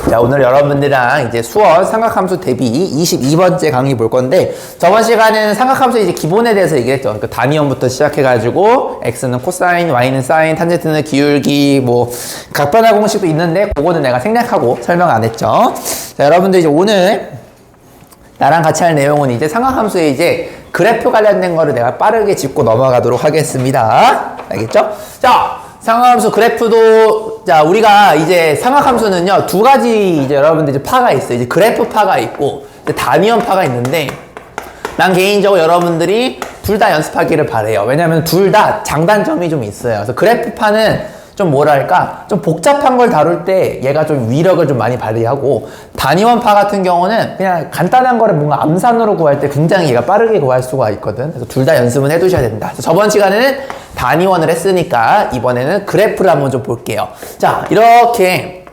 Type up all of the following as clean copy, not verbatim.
자, 오늘 여러분들이랑 이제 수원 삼각함수 대비 22번째 강의 볼 건데, 저번 시간에는 삼각함수 이제 기본에 대해서 얘기했죠. 그러니까 단위원부터 시작해가지고, x는 코사인, y는 사인, 탄젠트는 기울기, 뭐, 각변화 공식도 있는데, 그거는 내가 생략하고 설명 안 했죠. 자, 여러분들 이제 오늘 나랑 같이 할 내용은 이제 삼각함수에 이제 그래프 관련된 거를 내가 빠르게 짚고 넘어가도록 하겠습니다. 알겠죠? 자, 삼각함수 그래프도, 자, 우리가 이제 삼각함수는요, 두 가지 이제 여러분들 이제 파가 있어요. 이제 그래프 파가 있고, 이제 단위원 파가 있는데, 난 개인적으로 여러분들이 둘 다 연습하기를 바래요. 왜냐면 둘 다 장단점이 좀 있어요. 그래서 그래프 파는 좀 뭐랄까, 좀 복잡한 걸 다룰 때 얘가 좀 위력을 좀 많이 발휘하고, 단위원파 같은 경우는 그냥 간단한 거를 뭔가 암산으로 구할 때 굉장히 얘가 빠르게 구할 수가 있거든. 그래서 둘 다 연습은 해두셔야 된다. 저번 시간에는 단위원을 했으니까 이번에는 그래프를 한번 좀 볼게요. 자, 이렇게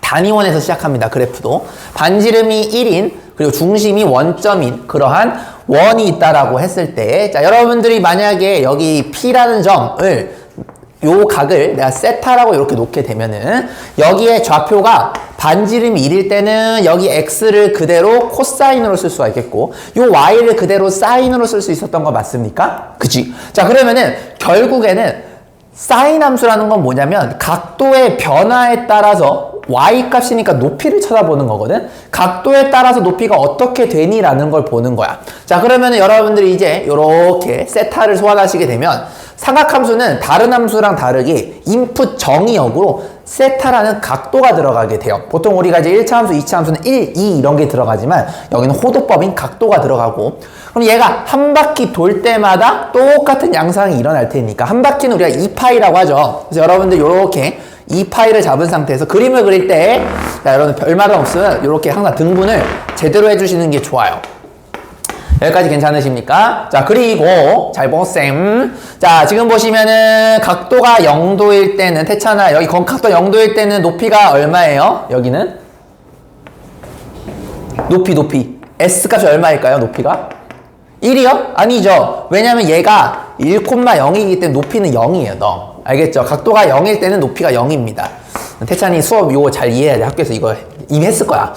단위원에서 시작합니다. 그래프도. 반지름이 1인, 그리고 중심이 원점인 그러한 원이 있다라고 했을 때, 자, 여러분들이 만약에 여기 P라는 점을 요 각을 내가 세타라고 이렇게 놓게 되면은 여기에 좌표가 반지름이 1일 때는 여기 x를 그대로 코사인으로 쓸 수가 있겠고, 요 y를 그대로 사인으로 쓸 수 있었던 거 맞습니까? 그치? 자, 그러면은 결국에는 사인 함수라는 건 뭐냐면 각도의 변화에 따라서 y 값이니까 높이를 쳐다보는 거거든. 각도에 따라서 높이가 어떻게 되니? 라는 걸 보는 거야. 자, 그러면 여러분들이 이제 요렇게 세타를 소환하시게 되면 삼각함수는 다른 함수랑 다르게 인풋 정의역으로 세타라는 각도가 들어가게 돼요. 보통 우리가 이제 1차 함수, 2차 함수는 1, 2 이런 게 들어가지만 여기는 호도법인 각도가 들어가고, 그럼 얘가 한 바퀴 돌 때마다 똑같은 양상이 일어날 테니까 한 바퀴는 우리가 2파이라고 하죠. 그래서 여러분들 요렇게 2파이를 잡은 상태에서 그림을 그릴 때, 자, 여러분 별말은 없으면 이렇게 항상 등분을 제대로 해주시는 게 좋아요. 여기까지 괜찮으십니까? 자, 그리고 잘 보셈. 자, 지금 보시면은 각도가 0도일 때는, 태찬아, 여기 각도 0도일 때는 높이가 얼마예요? 여기는 높이 S값이 얼마일까요? 높이가 1이요? 아니죠. 왜냐면 얘가 1,0이기 때문에 높이는 0이에요. 너 알겠죠? 각도가 0일 때는 높이가 0입니다. 태찬이 수업 이거 잘 이해해야 돼. 학교에서 이거 이미 했을 거야.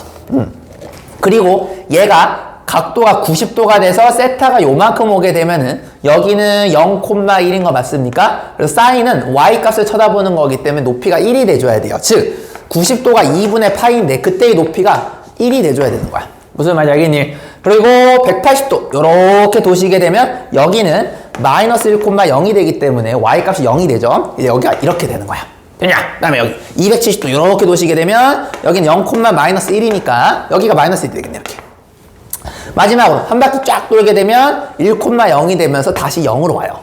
그리고 얘가 각도가 90도가 돼서 세타가 요만큼 오게 되면은 여기는 0,1인 거 맞습니까? 그래서 사인은 y값을 쳐다보는 거기 때문에 높이가 1이 돼줘야 돼요. 즉 90도가 2분의 파인데 그때의 높이가 1이 돼줘야 되는 거야. 무슨 말인지 알겠니? 그리고 180도 요렇게 도시게 되면 여기는 마이너스 1,0이 되기 때문에 y값이 0이 되죠. 이제 여기가 이렇게 되는 거야. 되냐? 그 다음에 여기 270도 요렇게 도시게 되면 여기는 0,-1이니까 여기가 마이너스 1이 되겠네. 이렇게. 마지막으로 한 바퀴 쫙 돌게 되면 1,0이 되면서 다시 0으로 와요.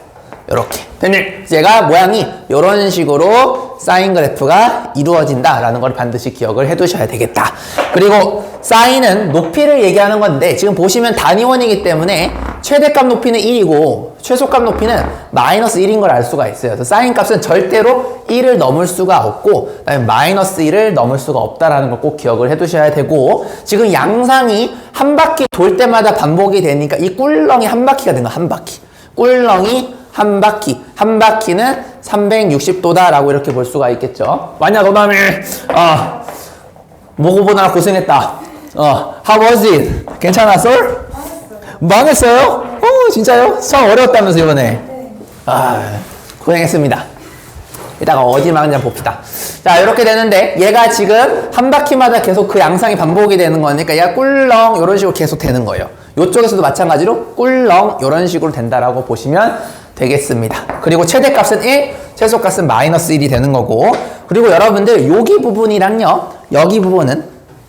요렇게. 됐니? 제가 모양이 요런 식으로 사인 그래프가 이루어진다라는 걸 반드시 기억을 해두셔야 되겠다. 그리고 사인은 높이를 얘기하는 건데 지금 보시면 단위원이기 때문에 최대값 높이는 1이고 최소값 높이는 마이너스 1인 걸 알 수가 있어요. 그래서 사인 값은 절대로 1을 넘을 수가 없고 그다음에 마이너스 1을 넘을 수가 없다라는 걸 꼭 기억을 해두셔야 되고, 지금 양상이 한 바퀴 돌 때마다 반복이 되니까 이 꿀렁이 한 바퀴가 된 거야. 한 바퀴. 꿀렁이 한 바퀴는 360도다 라고 이렇게 볼 수가 있겠죠. 만약 너다음에 모고 보느라 고생했다. How was it? 괜찮았어? 망했어요? 진짜요? 수학 어려웠다면서 이번에? 고생했습니다. 이따가 어디 망했냐 봅시다. 자, 이렇게 되는데 얘가 지금 한 바퀴마다 계속 그 양상이 반복이 되는 거니까 얘가 꿀렁 이런 식으로 계속 되는 거예요. 이쪽에서도 마찬가지로 꿀렁 이런 식으로 된다라고 보시면 되겠습니다. 그리고 최대값은 1, 최소값은 마이너스 1이 되는 거고, 그리고 여러분들 여기 부분이랑요 여기 부분은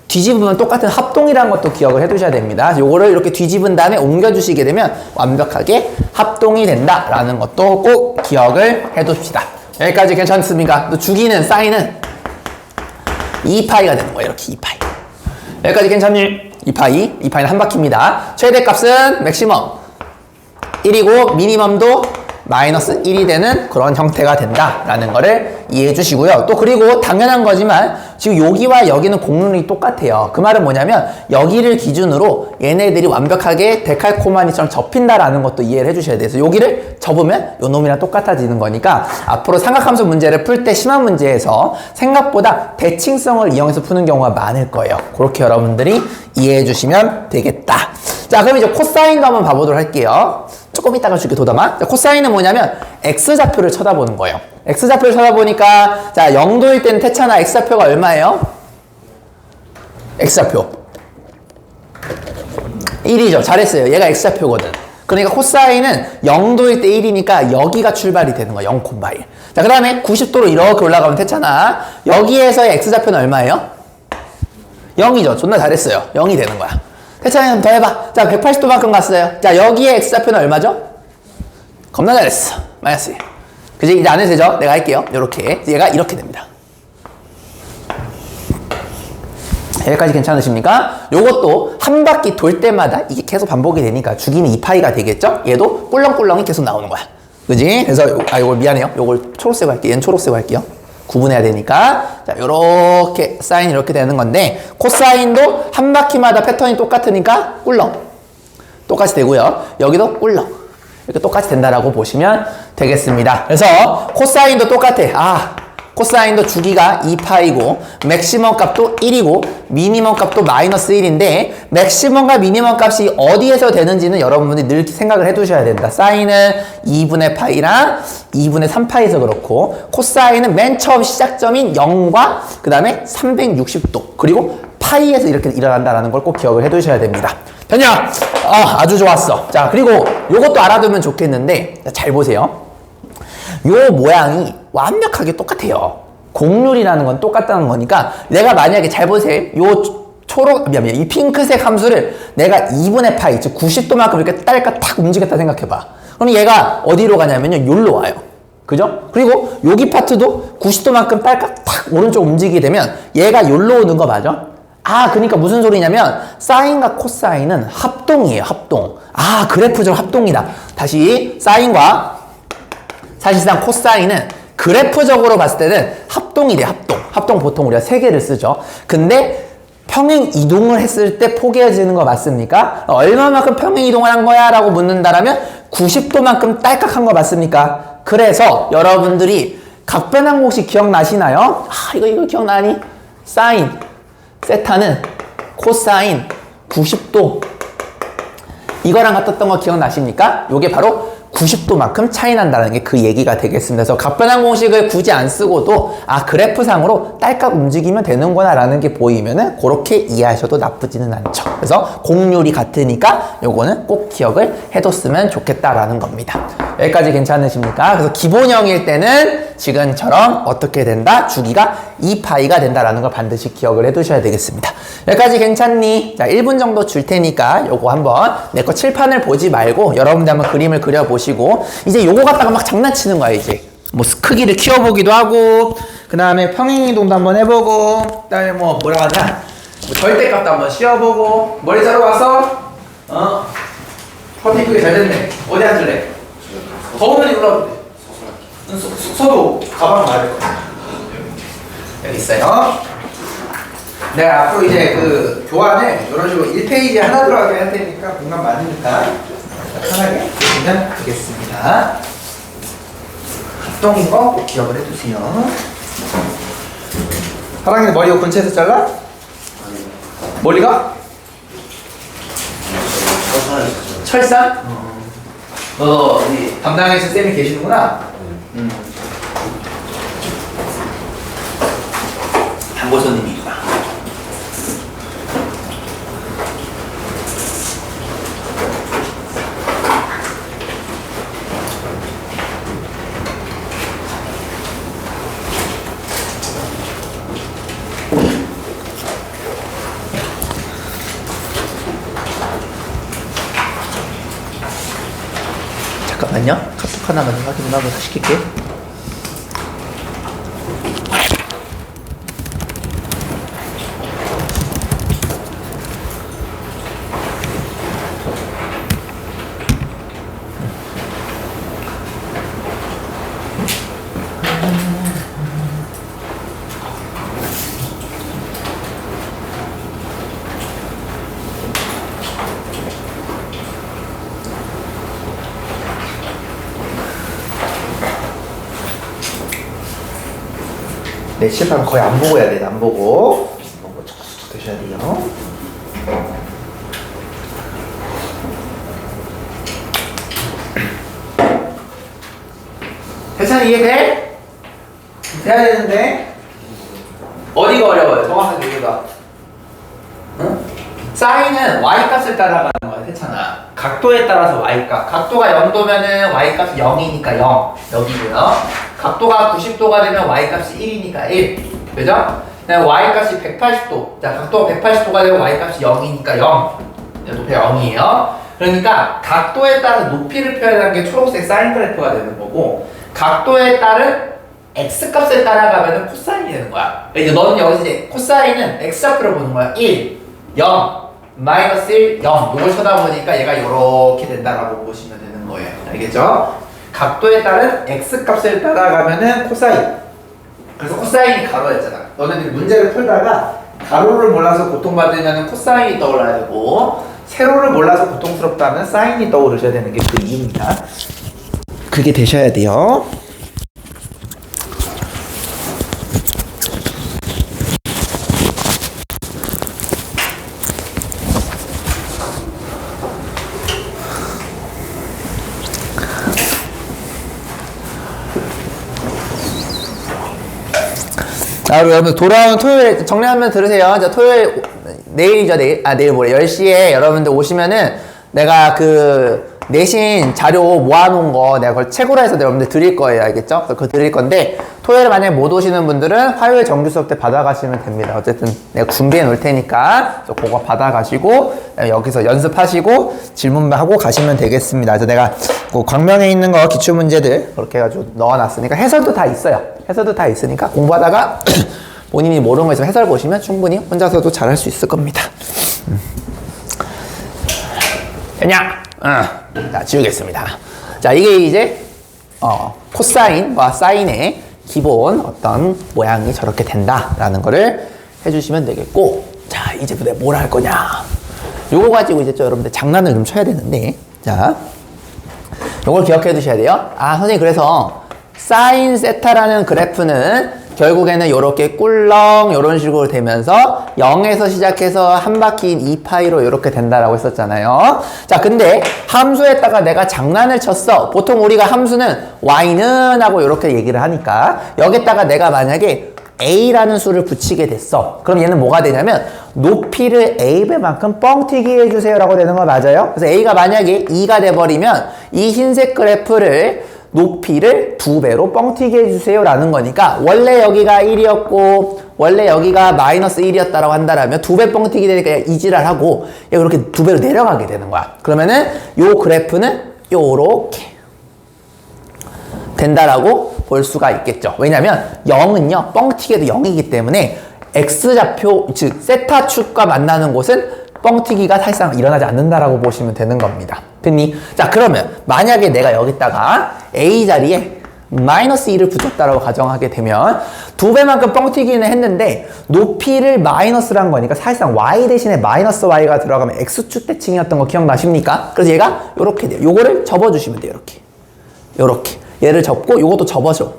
뒤집으면 똑같은 합동이라는 것도 기억을 해두셔야 됩니다. 요거를 이렇게 뒤집은 다음에 옮겨주시게 되면 완벽하게 합동이 된다라는 것도 꼭 기억을 해둡시다. 여기까지 괜찮습니까? 또 주기는 사인은 2파이가 되는 거예요. 이렇게 2파이. 여기까지 괜찮니? 2파이는 한 바퀴입니다. 최대값은 맥시멈 1이고 미니멈도 마이너스 1이 되는 그런 형태가 된다라는 거를 이해해 주시고요. 또 그리고 당연한 거지만 지금 여기와 여기는 공률이 똑같아요. 그 말은 뭐냐면 여기를 기준으로 얘네들이 완벽하게 데칼코마니처럼 접힌다라는 것도 이해를 해 주셔야 돼요. 그래서 여기를 접으면 요 놈이랑 똑같아지는 거니까 앞으로 삼각함수 문제를 풀 때 심한 문제에서 생각보다 대칭성을 이용해서 푸는 경우가 많을 거예요. 그렇게 여러분들이 이해해 주시면 되겠다. 자, 그럼 이제 코사인도 한번 봐보도록 할게요. 조금 이따가 줄게, 도담아. 자, 코사인은 뭐냐면 X좌표를 쳐다보는 거예요. X좌표를 쳐다보니까 자, 0도일 때는 태찬아 X좌표가 얼마예요? X좌표 1이죠. 잘했어요. 얘가 X좌표거든. 그러니까 코사인은 0도일 때 1이니까 여기가 출발이 되는 거야. 0,1. 자, 그 다음에 90도로 이렇게 올라가면 태찬아 여기에서의 X좌표는 얼마예요? 0이죠. 존나 잘했어요. 0이 되는 거야. 태찬이 형 더 해봐. 자, 180도만큼 갔어요. 자, 여기에 X좌표는 얼마죠? 겁나 잘했어. 마이너스 1. 그지? 이제 안 해도 되죠? 내가 할게요. 요렇게. 얘가 이렇게 됩니다. 여기까지 괜찮으십니까? 요것도 한 바퀴 돌 때마다 이게 계속 반복이 되니까 주기는 2파이가 되겠죠? 얘도 꿀렁꿀렁이 계속 나오는 거야. 그지? 그래서, 이걸 미안해요. 요걸 초록색으로 할게요. 얘는 초록색으로 할게요. 구분해야 되니까. 자, 요렇게 사인이 이렇게 되는 건데, 코사인도 한 바퀴마다 패턴이 똑같으니까 꿀렁. 똑같이 되고요. 여기도 꿀렁. 이렇게 똑같이 된다라고 보시면 되겠습니다. 그래서 코사인도 똑같아. 코사인도 주기가 2파이고 맥시멈 값도 1이고 미니멈 값도 마이너스 1인데 맥시멈과 미니멈 값이 어디에서 되는지는 여러분들이 늘 생각을 해두셔야 된다. 사인은 2분의 파이랑 2분의 3파이에서 그렇고 코사인은 맨 처음 시작점인 0과 그 다음에 360도 그리고 파이에서 이렇게 일어난다는 걸 꼭 기억을 해두셔야 됩니다. 됐냐? 아주 좋았어. 자, 그리고 요것도 알아두면 좋겠는데 잘 보세요. 요 모양이 완벽하게 똑같아요. 공률이라는 건 똑같다는 거니까 내가 만약에 잘 보세요. 요 이 핑크색 함수를 내가 2분의 파이, 즉 90도만큼 이렇게 딸까 탁 움직였다 생각해봐. 그럼 얘가 어디로 가냐면요. 여기로 와요. 그죠? 그리고 여기 파트도 90도만큼 딸까 탁 오른쪽 움직이게 되면 얘가 여기로 오는 거 맞아? 그러니까 무슨 소리냐면 사인과 코사인은 합동이에요. 합동. 그래프적 합동이다. 다시 사인과 사실상 코사인은 그래프적으로 봤을 때는 합동이 돼. 합동 보통 우리가 3개를 쓰죠. 근데 평행 이동을 했을 때 포개어지는 거 맞습니까? 얼마만큼 평행 이동을 한 거야? 라고 묻는다라면 90도만큼 딸깍한 거 맞습니까? 그래서 여러분들이 각변환 공식 기억나시나요? 이거 기억나니? 사인 세타는 코사인 90도 이거랑 같았던 거 기억나십니까? 요게 바로 90도만큼 차이 난다는 게 그 얘기가 되겠습니다. 그래서 각변환 공식을 굳이 안 쓰고도 그래프상으로 딸깍 움직이면 되는구나 라는 게 보이면은 그렇게 이해하셔도 나쁘지는 않죠. 그래서 공률이 같으니까 요거는 꼭 기억을 해뒀으면 좋겠다라는 겁니다. 여기까지 괜찮으십니까? 그래서 기본형일 때는 지금처럼 어떻게 된다? 주기가 2파이가 된다라는 걸 반드시 기억을 해두셔야 되겠습니다. 여기까지 괜찮니? 자, 1분 정도 줄 테니까 요거 한번 내 거 칠판을 보지 말고 여러분들 한번 그림을 그려보시고 이제 요거 갖다가 막 장난치는 거야. 이제 뭐 크기를 키워보기도 하고 그 다음에 평행이동도 한번 해보고 그 다음에 뭐라 하냐 절대값도 한번 씌워보고 머리 자러 와서 커피 크게 잘 됐네. 어디 앉을래? 더우면 이걸로 서도 가방 맞을 거야. 여기 있어요. 내가 앞으로 이제 그 교환을 이런 식으로 1페이지에 하나 들어가게 할 테니까 공간 많으니까 편하게 보시면 되겠습니다. 합동인 거 꼭 기억을 해두세요. 사랑이는 머리 근처에서 잘라? 멀리 가? 철산? 너 어디 담당해서 쌤이 계시는구나? 담보선님이구나. 잠깐만요. 카톡 하나만 확인 한번 시킬게. 네, 칠판 거의 안 보고 해야 돼. 안 보고. 뭔가 촉촉 되셔야 돼요. 괜찮아, 이해돼? 돼야 되는데. 어디가 어려워요? 정확하게 이해가. 응? 사인은 y값을 따라가는 거야, 괜찮아. 각도에 따라서 y값. 각도가 0도면은 y값이 0이니까 0. 여기고요. 각도가 90도가 되면 y값이 1이니까 1. 그죠? 그다음에 y값이 180도. 자, 각도가 180도가 되면 y값이 0이니까 0. 높이가 0이에요. 그러니까 각도에 따라 높이를 표현하는 게 초록색 사인 그래프가 되는 거고, 각도에 따른 x값을 따라가면 코사인이 되는 거야. 이제 너는 여기서 이제 코사인은 x좌표를 보는 거야. 1, 0, 마이너스 1, 0. 이걸 쳐다보니까 얘가 이렇게 된다라고 보시면 되는 거예요. 알겠죠? 각도에 따른 x값을 따라가면은 코사인. 그래서 코사인이 가로였잖아. 너네들이 문제를 풀다가 가로를 몰라서 고통받으면 코사인이 떠올라야 되고, 세로를 몰라서 고통스럽다면 사인이 떠오르셔야 되는 게 그 이유입니다. 그게 되셔야 돼요. 자, 여러분 돌아온 토요일 정리하면 들으세요. 자, 토요일 내일이죠. 내일 모레 10시에 여러분들 오시면은 내가 그 내신 자료 모아놓은 거 내가 그걸 책으로 해서 여러분들 드릴 거예요. 알겠죠? 그거 드릴 건데 토요일에 만약에 못 오시는 분들은 화요일 정규 수업 때 받아가시면 됩니다. 어쨌든 내가 준비해 놓을 테니까 그거 받아가시고 여기서 연습하시고 질문만 하고 가시면 되겠습니다. 그래서 내가 그 광명에 있는 거 기출문제들 그렇게 해가지고 넣어놨으니까 해설도 다 있어요. 해설도 다 있으니까 공부하다가 본인이 모르는 거 있으면 해설 보시면 충분히 혼자서도 잘할 수 있을 겁니다. 됐냐? 자, 지우겠습니다. 자, 이게 이제 코사인과 사인의 기본 어떤 모양이 저렇게 된다라는 거를 해주시면 되겠고, 자, 이제부터 뭘 할 거냐? 요거 가지고 이제 좀 여러분들 장난을 좀 쳐야 되는데, 자, 요걸 기억해 두셔야 돼요. 아, 선생님, 그래서 사인 세타라는 그래프는 결국에는 이렇게 꿀렁 이런 식으로 되면서 0에서 시작해서 한 바퀴인 2파이로 이렇게 된다라고 했었잖아요. 자, 근데 함수에다가 내가 장난을 쳤어. 보통 우리가 함수는 y는 하고 이렇게 얘기를 하니까 여기다가 내가 만약에 a라는 수를 붙이게 됐어. 그럼 얘는 뭐가 되냐면 높이를 a배만큼 뻥튀기 해주세요 라고 되는 거 맞아요? 그래서 a가 만약에 2가 돼버리면 이 흰색 그래프를 높이를 2배로 뻥튀기 해주세요 라는 거니까 원래 여기가 1이었고 원래 여기가 마이너스 1이었다라고 한다라면 2배 뻥튀기 되니까 이지랄하고 이렇게 2배로 내려가게 되는 거야. 그러면은 요 그래프는 요렇게 된다라고 볼 수가 있겠죠. 왜냐면 0은요 뻥튀기도 0이기 때문에 x좌표 즉 세타축과 만나는 곳은 뻥튀기가 사실상 일어나지 않는다라고 보시면 되는 겁니다. 됐니? 자, 그러면 만약에 내가 여기다가 a 자리에 마이너스 2를 붙였다라고 가정하게 되면 2배만큼 뻥튀기는 했는데 높이를 마이너스란 거니까 사실상 y 대신에 마이너스 y가 들어가면 x축 대칭이었던 거 기억나십니까? 그래서 얘가 요렇게 돼요. 요거를 접어주시면 돼요. 요렇게 얘를 접고 요것도 접어줘.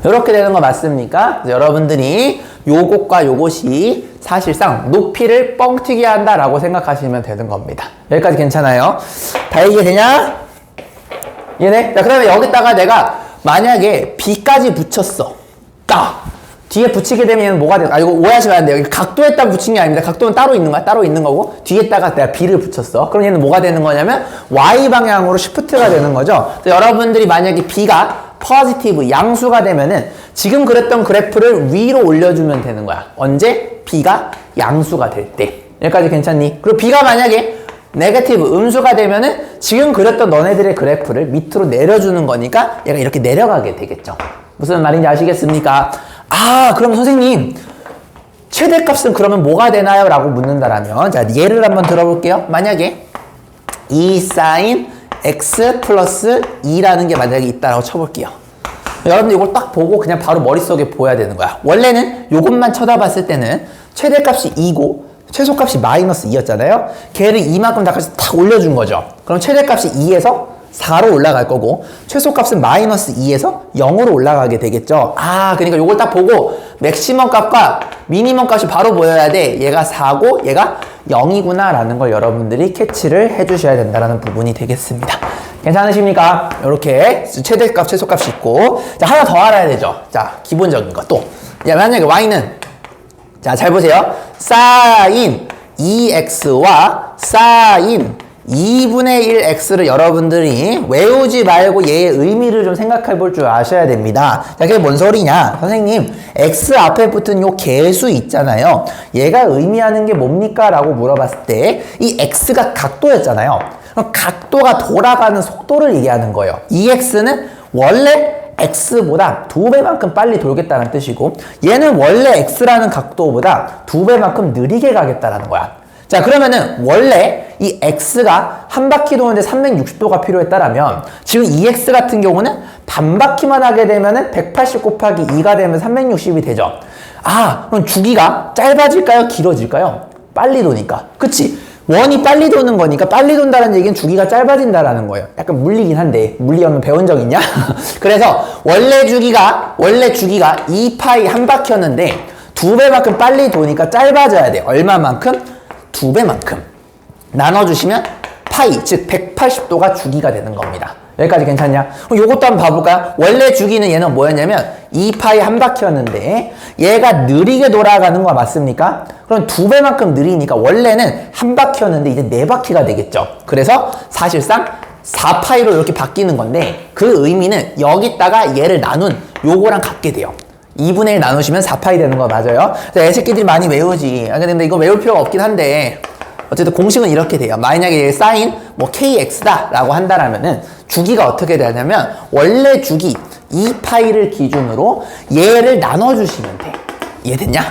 요렇게 되는 거 맞습니까? 여러분들이 요것과 요것이 사실상 높이를 뻥튀기 한다라고 생각하시면 되는 겁니다. 여기까지 괜찮아요? 다 이해되냐? 이해돼? 자, 그러면 여기다가 내가 만약에 b까지 붙였어. 딱! 뒤에 붙이게 되면 얘는 뭐가 돼요? 아, 이거 오해하시면 안 돼요. 각도에다가 붙인 게 아닙니다. 각도는 따로 있는 거야. 따로 있는 거고 뒤에다가 내가 b를 붙였어. 그럼 얘는 뭐가 되는 거냐면 y 방향으로 시프트가 되는 거죠. 여러분들이 만약에 b가 포지티브 양수가 되면은 지금 그랬던 그래프를 위로 올려주면 되는 거야. 언제? b가 양수가 될 때. 여기까지 괜찮니? 그리고 b가 만약에 네거티브 음수가 되면은 지금 그렸던 너네들의 그래프를 밑으로 내려주는 거니까 얘가 이렇게 내려가게 되겠죠. 무슨 말인지 아시겠습니까? 아, 그럼 선생님 최대값은 그러면 뭐가 되나요? 라고 묻는다라면 자, 예를 한번 들어볼게요. 만약에 2 sin x 플러스 2라는 게 만약에 있다라고 쳐볼게요. 여러분들 이걸 딱 보고 그냥 바로 머릿속에 보여야 되는 거야. 원래는 이것만 쳐다봤을 때는 최대값이 2고 최소값이 마이너스 2였잖아요. 걔를 이만큼 다 같이 탁 올려준 거죠. 그럼 최대값이 2에서 4로 올라갈 거고 최소값은 마이너스 2에서 0으로 올라가게 되겠죠. 그러니까 요걸 딱 보고 맥시멈 값과 미니멈 값이 바로 보여야 돼. 얘가 4고 얘가 0이구나 라는 걸 여러분들이 캐치를 해주셔야 된다는 부분이 되겠습니다. 괜찮으십니까? 이렇게 최대값, 최소값이 있고 자 하나 더 알아야 되죠. 자 기본적인 거 또. 만약에 y는 자 잘 보세요. 사인 2x와 사인 2분의 1x를 여러분들이 외우지 말고 얘의 의미를 좀 생각해 볼 줄 아셔야 됩니다. 자, 그게 뭔 소리냐? 선생님, x 앞에 붙은 요 개수 있잖아요. 얘가 의미하는 게 뭡니까? 라고 물어봤을 때 이 x가 각도였잖아요. 그럼 각도가 돌아가는 속도를 얘기하는 거예요. 이 x는 원래 x보다 2배만큼 빨리 돌겠다는 뜻이고 얘는 원래 x라는 각도보다 2배만큼 느리게 가겠다라는 거야. 자 그러면은 원래 이 x가 한 바퀴 도는데 360도가 필요했다라면 지금 이 x 같은 경우는 반 바퀴만 하게 되면은 180 곱하기 2가 되면 360이 되죠. 그럼 주기가 짧아질까요? 길어질까요? 빨리 도니까. 그치? 원이 빨리 도는 거니까 빨리 돈다는 얘기는 주기가 짧아진다라는 거예요. 약간 물리긴 한데 물리하면 배운 적 있냐? 그래서 원래 주기가 2파이 한 바퀴였는데 2배만큼 빨리 도니까 짧아져야 돼. 얼마만큼? 2배만큼 나눠주시면 파이 즉 180도가 주기가 되는 겁니다. 여기까지 괜찮냐? 그럼 요것도 한번 봐볼까요? 원래 주기는 얘는 뭐였냐면 2파이 한 바퀴였는데 얘가 느리게 돌아가는 거 맞습니까? 그럼 2배만큼 느리니까 원래는 한 바퀴였는데 이제 4바퀴가 되겠죠. 그래서 사실상 4파이로 이렇게 바뀌는 건데 그 의미는 여기다가 얘를 나눈 요거랑 같게 돼요. 2분의 1 나누시면 4파이 되는 거 맞아요? 그래서 애새끼들이 많이 외우지. 근데 이거 외울 필요가 없긴 한데 어쨌든 공식은 이렇게 돼요. 만약에 사인 kx다 라고 한다라면은 주기가 어떻게 되냐면 원래 주기 2파이를 기준으로 얘를 나눠주시면 돼. 이해됐냐?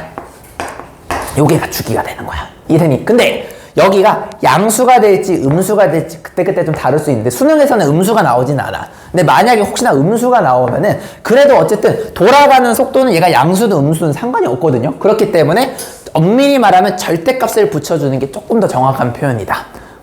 요게 주기가 되는 거야. 이해되니? 근데 여기가 양수가 될지 음수가 될지 그때그때 좀 다를 수 있는데 수능에서는 음수가 나오진 않아. 근데 만약에 혹시나 음수가 나오면은 그래도 어쨌든 돌아가는 속도는 얘가 양수든 음수든 상관이 없거든요. 그렇기 때문에 엄밀히 말하면 절대값을 붙여주는 게 조금 더 정확한 표현이다.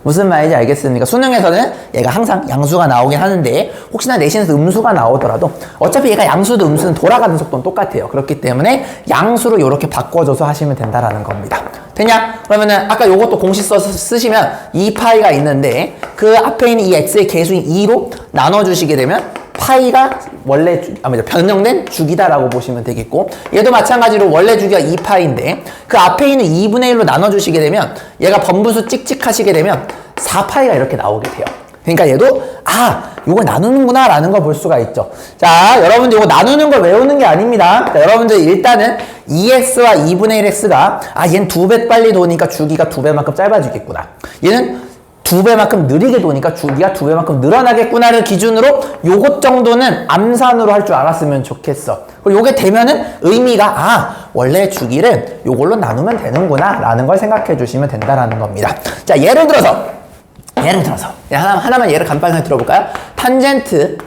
무슨 말인지 알겠습니까? 수능에서는 얘가 항상 양수가 나오긴 하는데 혹시나 내신에서 음수가 나오더라도 어차피 얘가 양수든 음수든 돌아가는 속도는 똑같아요. 그렇기 때문에 양수로 이렇게 바꿔줘서 하시면 된다라는 겁니다. 되냐? 그러면은 아까 요것도 공식 써서 쓰시면 2파이가 있는데 그 앞에 있는 이 x의 개수인 2로 나눠주시게 되면 파이가 원래 변형된 주기다라고 보시면 되겠고 얘도 마찬가지로 원래 주기가 2파인데 그 앞에 있는 2분의 1로 나눠주시게 되면 얘가 번분수 찍찍하시게 되면 4파이가 이렇게 나오게 돼요. 그러니까 얘도 요거 나누는구나 라는 걸 볼 수가 있죠. 자 여러분들 이거 나누는 걸 외우는 게 아닙니다. 자, 여러분들 일단은 2x와 2분의 1x가 얘는 2배 빨리 도니까 주기가 2배만큼 짧아지겠구나. 얘는 2배만큼 느리게 도니까 주기가 2배만큼 늘어나겠구나를 기준으로 요것 정도는 암산으로 할 줄 알았으면 좋겠어. 그리고 요게 되면은 의미가 원래 주기를 요걸로 나누면 되는구나 라는 걸 생각해 주시면 된다라는 겁니다. 자 예를 들어서 하나만 예를 간단하게 들어볼까요? 탄젠트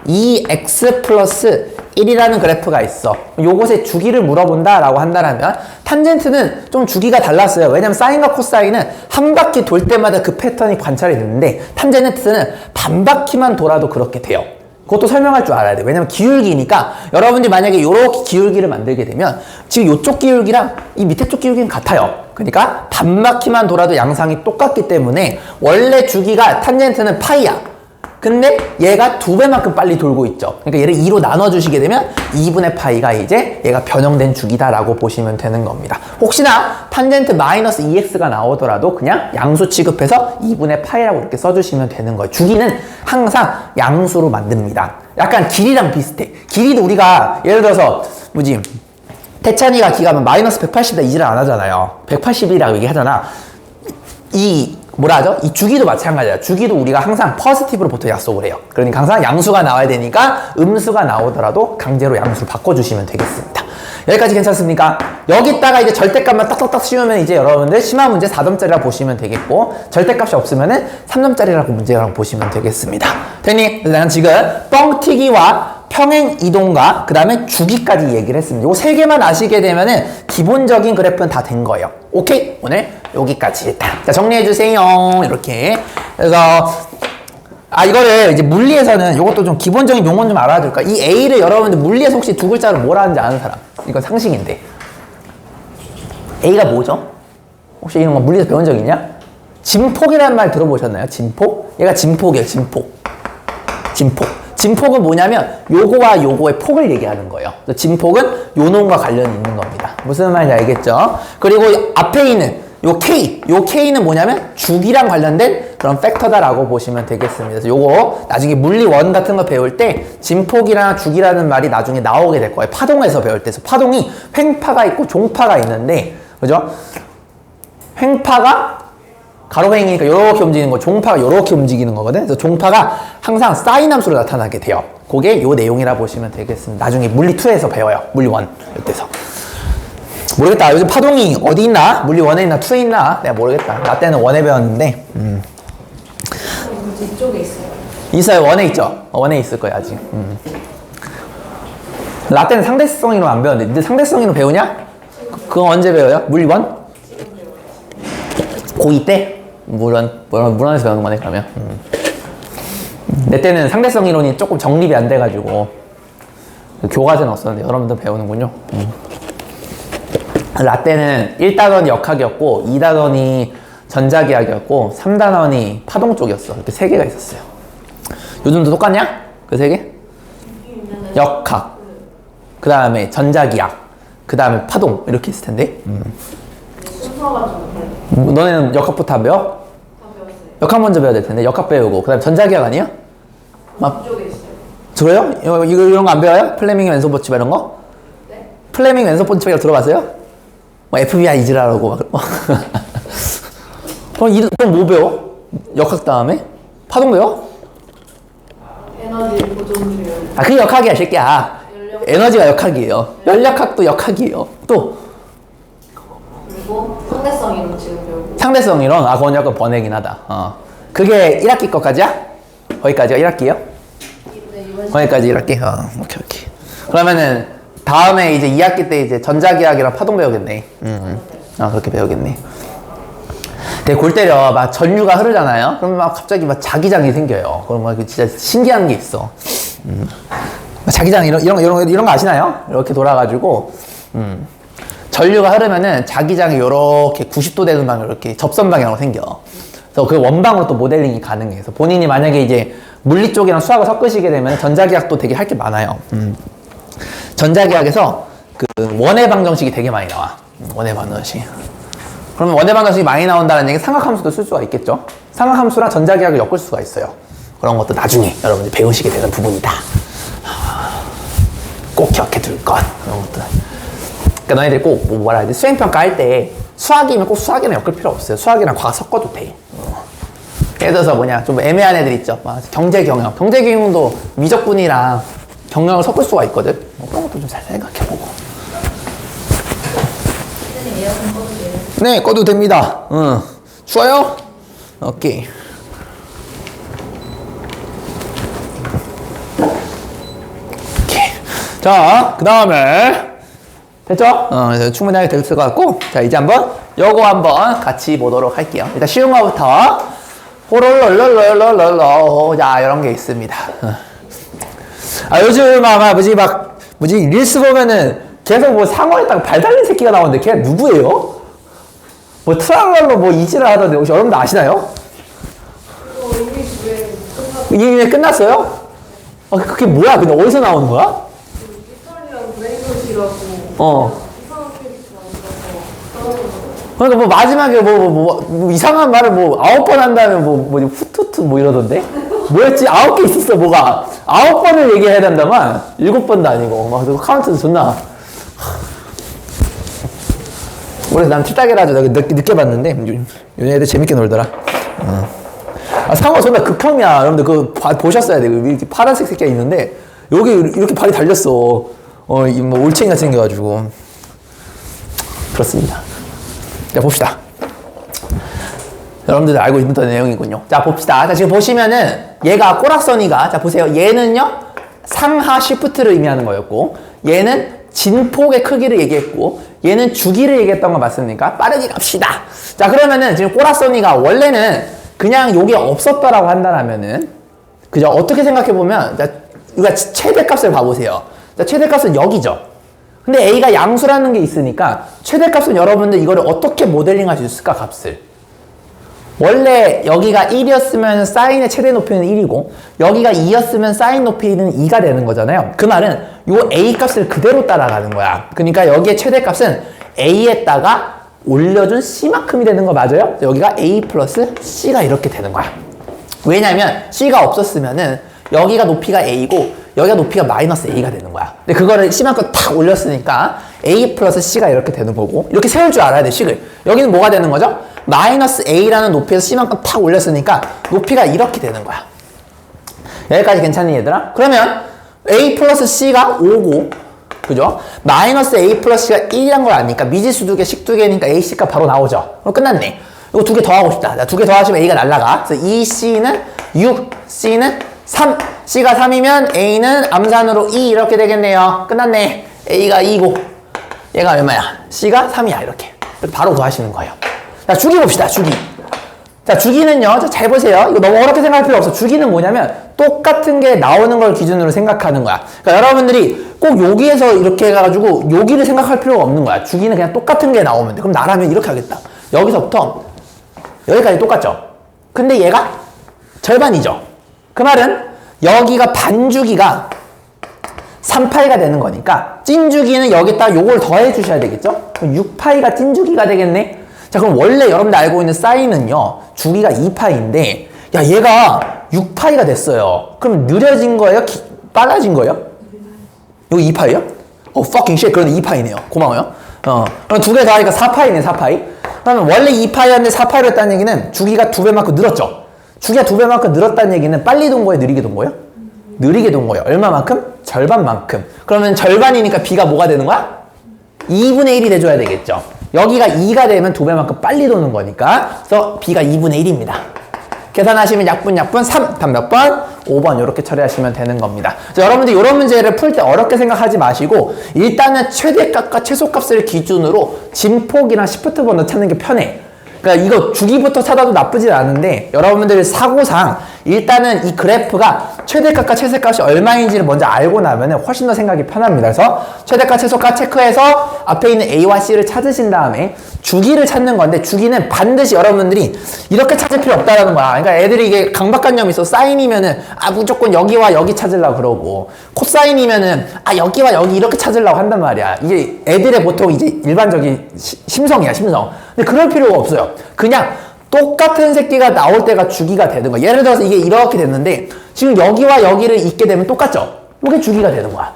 2x 플러스 1이라는 그래프가 있어. 요것의 주기를 물어본다 라고 한다면 탄젠트는 좀 주기가 달랐어요. 왜냐면 사인과 코사인은 한 바퀴 돌 때마다 그 패턴이 관찰이 되는데 탄젠트는 반 바퀴만 돌아도 그렇게 돼요. 그것도 설명할 줄 알아야 돼. 왜냐면 기울기니까 여러분들이 만약에 요렇게 기울기를 만들게 되면 지금 요쪽 기울기랑 이 밑에 쪽 기울기는 같아요. 그러니까 반 바퀴만 돌아도 양상이 똑같기 때문에 원래 주기가 탄젠트는 파이야. 근데 얘가 2배만큼 빨리 돌고 있죠. 그러니까 얘를 2로 나눠주시게 되면 2분의 파이가 이제 얘가 변형된 주기다라고 보시면 되는 겁니다. 혹시나 탄젠트 마이너스 2x가 나오더라도 그냥 양수 취급해서 2분의 파이라고 이렇게 써주시면 되는 거예요. 주기는 항상 양수로 만듭니다. 약간 길이랑 비슷해. 길이도 우리가 예를 들어서 태찬이가 기가면 마이너스 180이다 이질을 안 하잖아요. 180이라고 얘기하잖아. 이 주기도 마찬가지야. 주기도 우리가 항상 포지티브로 보통 약속을 해요. 그러니까 항상 양수가 나와야 되니까 음수가 나오더라도 강제로 양수로 바꿔주시면 되겠습니다. 여기까지 괜찮습니까? 여기다가 이제 절대값만 딱딱딱 씌우면 이제 여러분들 심화 문제 4점짜리라고 보시면 되겠고 절대값이 없으면은 3점짜리라고 문제라고 보시면 되겠습니다. 됐니? 나는 지금 뻥튀기와 평행 이동과 그 다음에 주기까지 얘기를 했습니다. 요 세 개만 아시게 되면은 기본적인 그래프는 다 된 거예요. 오케이? 오늘 여기까지. 자, 정리해 주세요. 이렇게. 그래서 이거를 이제 물리에서는 이것도 좀 기본적인 용어는 좀 알아둘까? 이 A를 여러분들 물리에서 혹시 두 글자로 뭐라 하는지 아는 사람? 이건 상식인데. A가 뭐죠? 혹시 이런 거 물리에서 배운 적 있냐? 진폭이라는 말 들어보셨나요? 진폭? 얘가 진폭이에요, 진폭. 진폭. 진폭은 뭐냐면 요거와 요거의 폭을 얘기하는 거예요. 진폭은 요 놈과 관련이 있는 겁니다. 무슨 말인지 알겠죠? 그리고 앞에 있는 요 K는 뭐냐면 주기랑 관련된 그런 팩터다라고 보시면 되겠습니다. 그래서 요거 나중에 물리 원 같은 거 배울 때 진폭이랑 주기라는 말이 나중에 나오게 될 거예요. 파동에서 배울 때. 그래서 파동이 횡파가 있고 종파가 있는데, 그죠? 횡파가 가로행이니까 이렇게 움직이는 거, 종파가 이렇게 움직이는 거거든. 그래서 종파가 항상 사인 함수로 나타나게 돼요. 그게 요 내용이라 보시면 되겠습니다. 나중에 물리 2에서 배워요. 물리 1 이때서. 모르겠다. 요즘 파동이 어디 있나? 물리 1에 있나 2에 있나? 내가 모르겠다. 나 때는 1에 배웠는데. 이쪽에 있어요. 있어요. 1에 있죠. 1에 있을 거예요 아직. 나 때는 상대성이로 안 배웠는데, 근데 상대성이로 배우냐? 그건 언제 배워요? 물리 1? 고2 때? 물원에서 배우는 거네, 그러면. 내 때는 상대성 이론이 조금 정립이 안 돼가지고, 교과서는 없었는데, 여러분들 배우는군요. 라떼는 1단원이 역학이었고, 2단원이 전자기학이었고, 3단원이 파동 쪽이었어. 이렇게 3개가 있었어요. 요즘도 똑같냐? 그 3개? 역학. 그 다음에 전자기학. 그 다음에 파동. 이렇게 있을 텐데. 순서가 좀 너네는 역학부터 다 배워? 다 배웠어요. 역학 먼저 배워야 될 텐데. 역학 배우고, 그 다음에 전자기학 아니야? 이쪽에 있어요. 저요? 이런 거 안 배워요? 플레밍 왼손 법칙 이런 거? 네? 플레밍 왼손 법칙 들어봤어요? 뭐 FBI 이지라라고 막. 그럼 뭐 배워? 역학 다음에? 파동 배워? 에너지 보존율. 그게 역학이야, 새끼야. 에너지가 역학이에요. 연력학도 역학이에요. 또 그리고 상대성 이론 지금 배우고. 상대성 이론. 그건 약간 번외긴 하다. 그게 1학기 거까지야? 거기까지가 1학기요? 네, 이번 거기까지 1학기? 오케이. 그러면은 다음에 이제 2학기 때 이제 전자기학이랑 파동 배우겠네. 그렇게 배우겠네. 되게 골 때려. 막 전류가 흐르잖아요. 그럼 막 갑자기 막 자기장이 생겨요. 그럼 막 진짜 신기한 게 있어. 자기장 이런 거 아시나요? 이렇게 돌아가지고, 전류가 흐르면은 자기장이 이렇게 90도 되는 방향으로 이렇게 접선 방향으로 생겨. 그래서 그 원방으로 또 모델링이 가능해. 그래서 본인이 만약에 이제 물리 쪽이랑 수학을 섞으시게 되면 전자기학도 되게 할 게 많아요. 전자기학에서 그 원의 방정식이 되게 많이 나와. 원의 방정식. 그러면 원의 방정식이 많이 나온다는 얘기 삼각함수도 쓸 수가 있겠죠. 삼각함수랑 전자기학을 엮을 수가 있어요. 그런 것도 나중에 여러분들이 배우시게 되는 부분이다. 꼭 기억해 둘 것. 그런 것들. 그러니까 너희들이 꼭 뭐라 해야 돼? 수행평가 할 때 수학이면 꼭 수학이랑 엮을 필요 없어요. 수학이랑 과학 섞어도 돼. 예를 들어서 좀 애매한 애들 있죠. 경제 경영. 경제 경영도 미적분이랑 경영을 섞을 수가 있거든. 그런 것도 좀 잘 생각해보고. 선생님 에어컨 꺼도 돼요? 네, 꺼도 됩니다. 추워요? 오케이. 자, 그 다음에 됐죠? 그래서 충분하게 될 것 같고, 자, 이제 요거 한번 같이 보도록 할게요. 일단 쉬운 거부터. 호롤롤롤롤롤롤. 자, 이런 게 있습니다. 요즘 릴스 보면은 계속 상어에다가 발 달린 새끼가 나오는데 걔 누구예요? 트랄랄로 이지랄 하던데 혹시 여러분들 아시나요? 이미 끝났어요? 그게 뭐야? 근데 어디서 나오는 거야? 이탈리안 브레이브시라고 이상한 캐릭터 만들어서 그러니까 마지막에 이상한 말을 9번 한 다음에 후투투 이러던데? 뭐였지? 9개 있었어, 뭐가. 9번을 얘기해야 된다만 7번도 아니고 카운트도 존나. 그래서 난 틀딱이라서 내가 늦게 봤는데 요즘 애들 재밌게 놀더라. 상어 존나 극혐이야. 여러분들 그거 보셨어야 돼. 이렇게 파란색 새끼가 있는데 여기 이렇게 발이 달렸어. 올챙이가 생겨가지고. 그렇습니다. 자, 봅시다. 여러분들 알고 있는 내용이군요. 자, 봅시다. 자, 지금 보시면은 얘가 꼬락서니가, 자, 보세요. 얘는요 상하 시프트를 의미하는 거였고, 얘는 진폭의 크기를 얘기했고, 얘는 주기를 얘기했던 거 맞습니까? 빠르게 갑시다. 자, 그러면은 지금 꼬락서니가 원래는 그냥 요게 없었다라고 한다면은 그죠? 어떻게 생각해보면, 자, 우리가 최대값을 봐보세요. 자, 최대값은 여기죠. 근데 A가 양수라는 게 있으니까, 최대값은 여러분들 이거를 어떻게 모델링 할 수 있을까, 값을? 원래 여기가 1이었으면 사인의 최대 높이는 1이고, 여기가 2였으면 사인 높이는 2가 되는 거잖아요. 그 말은 요 A 값을 그대로 따라가는 거야. 그러니까 여기의 최대값은 A에다가 올려준 C만큼이 되는 거 맞아요? 여기가 A 플러스 C가 이렇게 되는 거야. 왜냐면 C가 없었으면은 여기가 높이가 A고 여기가 높이가 마이너스 A가 되는 거야. 근데 그거를 C만큼 탁 올렸으니까 A 플러스 C가 이렇게 되는 거고, 이렇게 세울 줄 알아야 돼, 식을. 여기는 뭐가 되는 거죠? 마이너스 A라는 높이에서 C만큼 탁 올렸으니까 높이가 이렇게 되는 거야. 여기까지 괜찮니, 얘들아? 그러면 A 플러스 C가 5고, 그죠? 마이너스 A 플러스 C가 1이란 걸 아니까 미지수 2개, 식 2개니까 AC가 바로 나오죠. 그럼 끝났네. 이거 2개 더하고 싶다. 2개 더하시면 A가 날라가. 그래서 2C는 6, C는 3. C가 3이면 A는 암산으로 2 이렇게 되겠네요. 끝났네. A가 2고 얘가 얼마야? C가 3이야. 이렇게 바로 구하시는 거예요. 자, 주기 봅시다. 주기. 자, 주기는요. 잘 보세요. 이거 너무 어렵게 생각할 필요 없어. 주기는 뭐냐면 똑같은 게 나오는 걸 기준으로 생각하는 거야. 그러니까 여러분들이 꼭 여기에서 이렇게 해가지고 여기를 생각할 필요가 없는 거야. 주기는 그냥 똑같은 게 나오면 돼. 그럼 나라면 이렇게 하겠다. 여기서부터 여기까지 똑같죠? 근데 얘가 절반이죠? 그 말은 여기가 반주기가 3파이가 되는 거니까 찐주기는 여기다 요걸 더해 주셔야 되겠죠? 그럼 6파이가 찐주기가 되겠네? 자, 그럼 원래 여러분들 알고 있는 사인은요, 주기가 2파이인데 야, 얘가 6파이가 됐어요. 그럼 느려진 거예요? 빨라진 거예요? 이거 2파이요? fucking shit. 그런데 2파이네요. 고마워요. 그럼 두 개 더하니까 4파이네, 4파이. 그러면 원래 2파이였는데 4파이로 했다는 얘기는 주기가 2배만큼 늘었죠? 주기가 2배만큼 늘었다는 얘기는 빨리 돈 거예요? 느리게 돈 거예요? 느리게 돈 거예요. 얼마만큼? 절반만큼. 그러면 절반이니까 B가 뭐가 되는 거야? 2분의 1이 돼줘야 되겠죠. 여기가 2가 되면 2배만큼 빨리 도는 거니까. 그래서 B가 2분의 1입니다. 계산하시면 약분 3, 답 몇 번? 5번 이렇게 처리하시면 되는 겁니다. 자, 여러분들 이런 문제를 풀 때 어렵게 생각하지 마시고 일단은 최대값과 최소값을 기준으로 진폭이랑 시프트번호 찾는 게 편해. 그러니까 이거 주기부터 찾아도 나쁘진 않은데 여러분들 사고상 일단은 이 그래프가 최대값과 최소값이 얼마인지를 먼저 알고 나면 훨씬 더 생각이 편합니다. 그래서 최대값, 최소값 체크해서 앞에 있는 A와 C를 찾으신 다음에 주기를 찾는 건데 주기는 반드시 여러분들이 이렇게 찾을 필요 없다라는 거야. 그러니까 애들이 이게 강박관념이 있어. 사인이면은 무조건 여기와 여기 찾으려고 그러고 코사인이면은 여기와 여기 이렇게 찾으려고 한단 말이야. 이게 애들의 보통 이제 일반적인 심성이야, 심성. 근데 그럴 필요가 없어요. 그냥 똑같은 새끼가 나올 때가 주기가 되는 거야. 예를 들어서 이게 이렇게 됐는데 지금 여기와 여기를 잇게 되면 똑같죠? 이게 주기가 되는 거야.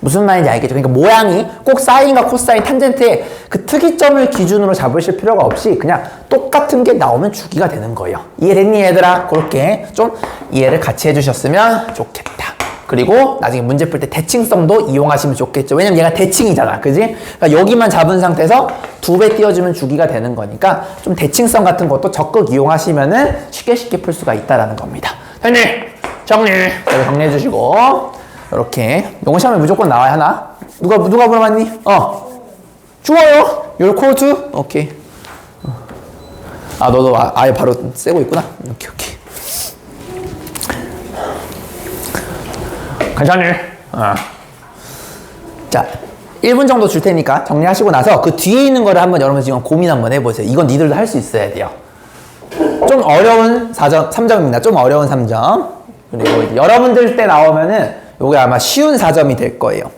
무슨 말인지 알겠죠? 그러니까 모양이 꼭 사인과 코사인, 탄젠트의 그 특이점을 기준으로 잡으실 필요가 없이 그냥 똑같은 게 나오면 주기가 되는 거예요. 이해됐니, 얘들아? 그렇게 좀 이해를 같이 해주셨으면 좋겠다. 그리고 나중에 문제 풀 때 대칭성도 이용하시면 좋겠죠. 왜냐면 얘가 대칭이잖아. 그지? 그러니까 여기만 잡은 상태에서 2배 띄워주면 주기가 되는 거니까 좀 대칭성 같은 것도 적극 이용하시면은 쉽게 풀 수가 있다라는 겁니다. 정리! 여기 정리해 주시고 이렇게 요거 시험에 무조건 나와야 하나? 누가 물어봤니? 좋아요. Your quote? 오케이. 너도 아예 바로 쐬고 있구나. 오케이. 괜찮니? 자, 1분 정도 줄 테니까 정리하시고 나서 그 뒤에 있는 거를 한번 여러분 지금 고민 한번 해보세요. 이건 니들도 할 수 있어야 돼요. 좀 어려운 3점입니다. 좀 어려운 3점. 그리고 이제 여러분들 때 나오면은 요게 아마 쉬운 4점이 될 거예요.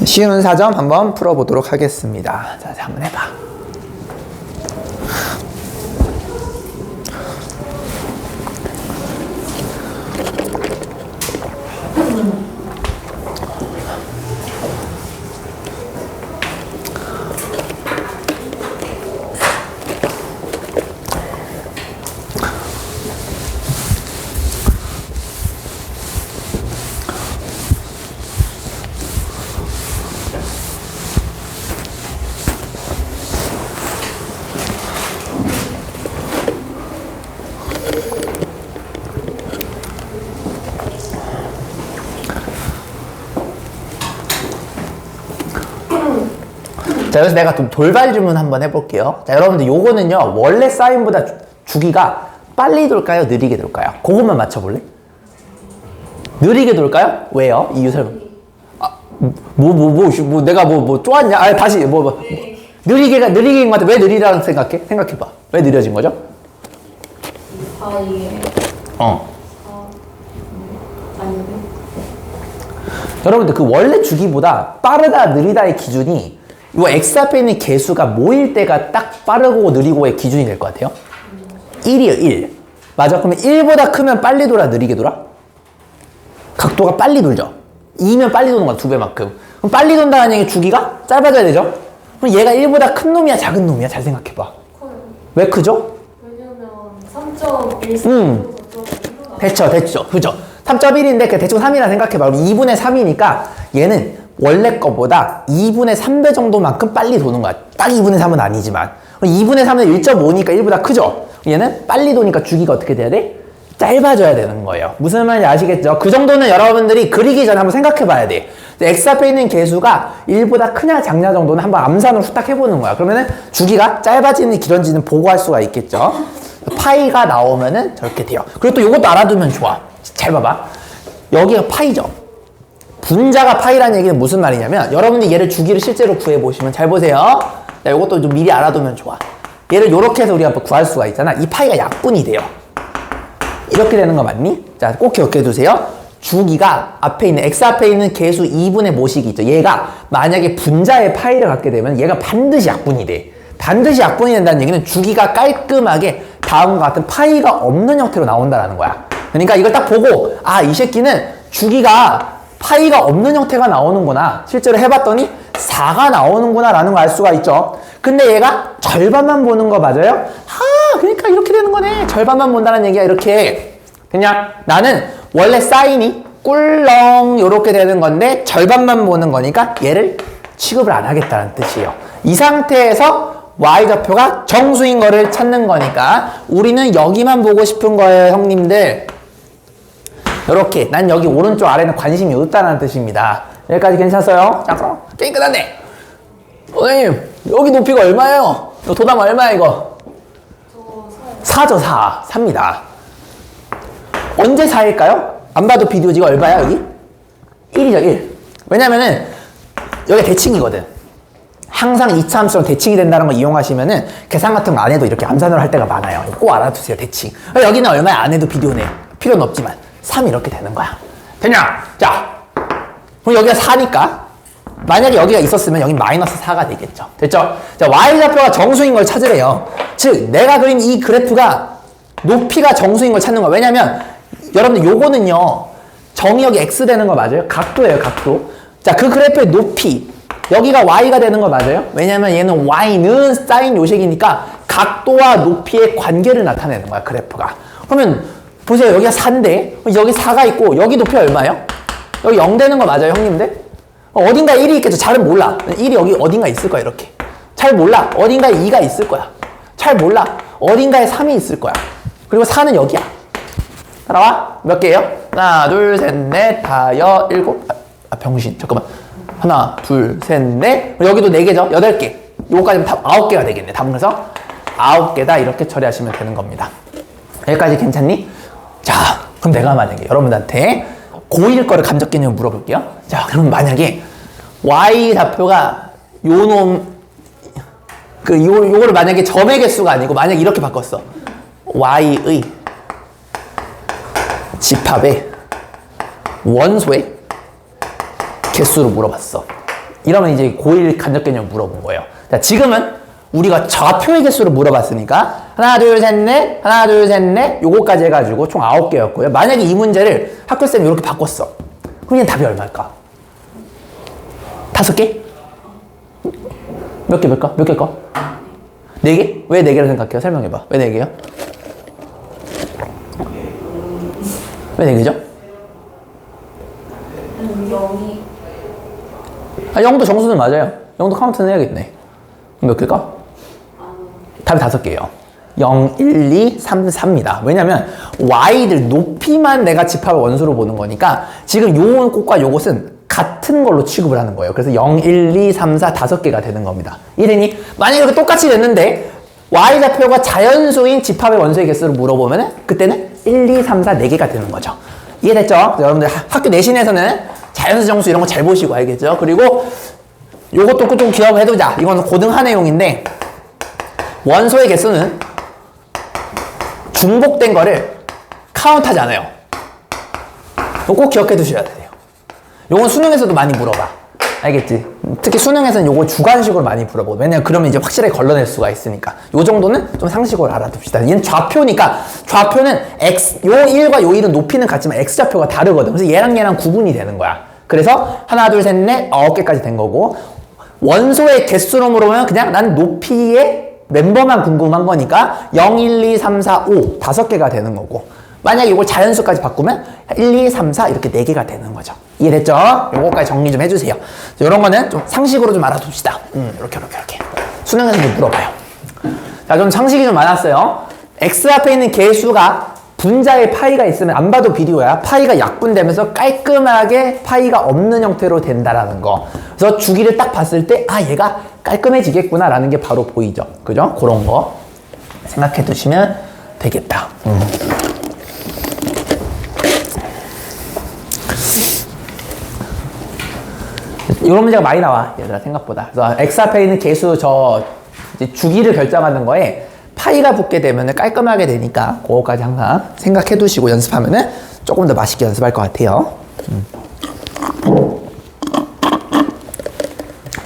쉬운 4점 한번 풀어보도록 하겠습니다. 자, 한번 해봐. 자, 그래서 내가 좀 돌발 질문 한번 해볼게요. 자, 여러분들 요거는요, 원래 사인보다 주기가 빨리 돌까요? 느리게 돌까요? 그것만 맞춰볼래? 느리게 돌까요? 왜요? 이유 설명. 내가 쪼았냐? 아, 다시, 느리게인 것 같아. 왜 느리다고 생각해? 생각해봐. 왜 느려진 거죠? 사이에 아닌데? 여러분들 그 원래 주기보다 빠르다, 느리다의 기준이 이 X 앞에 있는 개수가 모일 때가 딱 빠르고 느리고의 기준이 될 것 같아요. 1이에요, 1. 맞아? 그러면 1보다 크면 빨리 돌아, 느리게 돌아? 각도가 빨리 돌죠? 2면 빨리 도는 거야, 2배만큼. 그럼 빨리 돈다는 얘기 주기가 짧아져야 되죠? 그럼 얘가 1보다 큰 놈이야, 작은 놈이야? 잘 생각해봐. 커요. 왜 크죠? 왜냐면 3.14 됐죠. 그죠? 3.1인데 그 대충 3이라 생각해봐. 그럼 2분의 3이니까 얘는 원래 거보다 2분의 3배 정도만큼 빨리 도는 거야. 딱 2분의 3은 아니지만. 그럼 2분의 3은 1.5니까 1보다 크죠? 얘는 빨리 도니까 주기가 어떻게 돼야 돼? 짧아져야 되는 거예요. 무슨 말인지 아시겠죠? 그 정도는 여러분들이 그리기 전에 한번 생각해 봐야 돼. X 앞에 있는 개수가 1보다 크냐 작냐 정도는 한번 암산으로 후딱 해보는 거야. 그러면은 주기가 짧아지는 길어지는 보고할 수가 있겠죠. 파이가 나오면은 저렇게 돼요. 그리고 또 이것도 알아두면 좋아. 잘 봐봐. 여기가 파이죠. 분자가 파이라는 얘기는 무슨 말이냐면 여러분들이 얘를 주기를 실제로 구해보시면 잘 보세요. 자, 이것도 좀 미리 알아두면 좋아. 얘를 이렇게 해서 우리가 구할 수가 있잖아. 이 파이가 약분이 돼요. 이렇게 되는 거 맞니? 자, 꼭 기억해 두세요. 주기가 앞에 있는 X 앞에 있는 개수 2분의 모식이 있죠. 얘가 만약에 분자의 파이를 갖게 되면 얘가 반드시 약분이 돼. 반드시 약분이 된다는 얘기는 주기가 깔끔하게 다음과 같은 파이가 없는 형태로 나온다는 거야. 그러니까 이걸 딱 보고 이 새끼는 주기가 파이가 없는 형태가 나오는구나. 실제로 해봤더니 4가 나오는구나 라는 걸 알 수가 있죠. 근데 얘가 절반만 보는 거 맞아요? 그러니까 이렇게 되는 거네. 절반만 본다는 얘기야. 이렇게 그냥 나는 원래 사인이 꿀렁 이렇게 되는 건데 절반만 보는 거니까 얘를 취급을 안 하겠다는 뜻이에요. 이 상태에서 y좌표가 정수인 거를 찾는 거니까 우리는 여기만 보고 싶은 거예요, 형님들. 이렇게 난 여기 오른쪽 아래는 관심이 없다는 뜻입니다. 여기까지 괜찮았어요? 자, 그럼 게임 끝났네. 선생님, 여기 높이가 얼마예요? 도담 얼마야 이거? 4죠, 4. 4입니다. 언제 4일까요? 안 봐도 비디오지가 얼마야, 여기? 1이죠, 1. 왜냐면은, 여기가 대칭이거든. 항상 2차 함수랑 대칭이 된다는 거 이용하시면은, 계산 같은 거 안 해도 이렇게 암산으로 할 때가 많아요. 꼭 알아두세요, 대칭. 여기는 얼마야? 안 해도 비디오네. 필요는 없지만. 3 이렇게 되는 거야. 되냐? 자. 그럼 여기가 4니까, 만약에 여기가 있었으면 여기 마이너스 4가 되겠죠. 됐죠? 자, y좌표가 정수인 걸 찾으래요. 즉, 내가 그린 이 그래프가 높이가 정수인 걸 찾는 거야. 왜냐면, 여러분들 요거는요, 정이 여기 x 되는 거 맞아요? 각도예요, 각도. 자, 그 그래프의 높이. 여기가 y가 되는 거 맞아요? 왜냐면 얘는 y는 사인 요식이니까 각도와 높이의 관계를 나타내는 거야, 그래프가. 그러면, 보세요. 여기가 4인데, 여기 4가 있고, 여기 높이 얼마예요? 여기 0 되는 거 맞아요, 형님들? 어딘가에 1이 있겠죠. 잘은 몰라. 1이 여기 어딘가 있을 거야, 이렇게. 잘 몰라. 어딘가에 2가 있을 거야. 잘 몰라. 어딘가에 3이 있을 거야. 그리고 4는 여기야. 따라와. 몇 개예요? 하나, 둘, 셋, 넷, 다섯, 일곱. 병신. 잠깐만. 하나, 둘, 셋, 넷. 여기도 4개죠? 8개. 요거까지는 답 9개가 되겠네. 답은 그래서 9개다. 이렇게 처리하시면 되는 겁니다. 여기까지 괜찮니? 자, 그럼 내가 만약에 여러분들한테 고1 거를 감적 개념 물어볼게요. 자, 그럼 만약에 y 좌표가 요거를 만약에 점의 개수가 아니고 만약에 이렇게 바꿨어. y의 집합의 원소의 개수로 물어봤어. 이러면 이제 고1 감적 개념 물어본 거예요. 자, 지금은 우리가 좌표의 개수를 물어봤으니까 하나, 둘, 셋, 넷, 하나, 둘, 셋, 넷 요거까지 해가지고 총 9개였고요. 만약에 이 문제를 학교쌤이 이렇게 바꿨어. 그럼 얘는 답이 얼마일까? 5개? 몇 개, 몇 개일까? 4개? 왜 4개를 생각해요? 설명해봐. 왜 4개요? 왜 4개죠? 0이 0도 정수는 맞아요. 0도 카운트는 해야겠네. 그럼 몇 개일까? 답이 5개예요. 0, 1, 2, 3, 4입니다. 왜냐면 y들 높이만 내가 집합을 원수로 보는 거니까 지금 요 곳과 요곳은 같은 걸로 취급을 하는 거예요. 그래서 0, 1, 2, 3, 4, 5개가 되는 겁니다. 이랬니? 만약에 이렇게 똑같이 됐는데 Y좌표가 자연수인 집합의 원소의 개수를 물어보면은 그때는 1, 2, 3, 4, 4개가 되는 거죠. 이해됐죠? 여러분들 학교 내신에서는 자연수 정수 이런 거 잘 보시고 알겠죠? 그리고 요것도 좀 기억해두자. 이건 고등 한 해용인데 원소의 개수는 중복된 거를 카운트하지 않아요. 이거 꼭 기억해 두셔야 돼요. 요건 수능에서도 많이 물어봐. 알겠지? 특히 수능에서는 요거 주관식으로 많이 물어보고. 왜냐면 그러면 이제 확실하게 걸러낼 수가 있으니까. 요 정도는 좀 상식으로 알아둡시다. 얘는 좌표니까 좌표는 X, 요 1과 요 1은 높이는 같지만 X좌표가 다르거든. 그래서 얘랑 구분이 되는 거야. 그래서 하나, 둘, 셋, 넷, 9개까지 된 거고. 원소의 개수로 물어보면 그냥 난 높이의 멤버만 궁금한 거니까 0, 1, 2, 3, 4, 5 5개가 되는 거고. 만약에 이걸 자연수까지 바꾸면 1, 2, 3, 4 이렇게 4개가 되는 거죠. 이해됐죠? 요거까지 정리 좀 해주세요. 이런 거는 좀 상식으로 좀 알아둡시다. 이렇게. 수능에서도 물어봐요. 자, 좀 상식이 좀 많았어요. X 앞에 있는 개수가 분자의 파이가 있으면 안 봐도 비디오야. 파이가 약분되면서 깔끔하게 파이가 없는 형태로 된다라는 거. 그래서 주기를 딱 봤을 때, 아, 얘가 깔끔해지겠구나라는 게 바로 보이죠. 그죠? 그런 거 생각해 두시면 되겠다. 이런 문제가 많이 나와, 얘들아, 생각보다. 그래서 X 앞에 있는 개수 이제 주기를 결정하는 거에 파이가 붙게 되면 깔끔하게 되니까 그거까지 항상 생각해 두시고 연습하면은 조금 더 맛있게 연습할 것 같아요.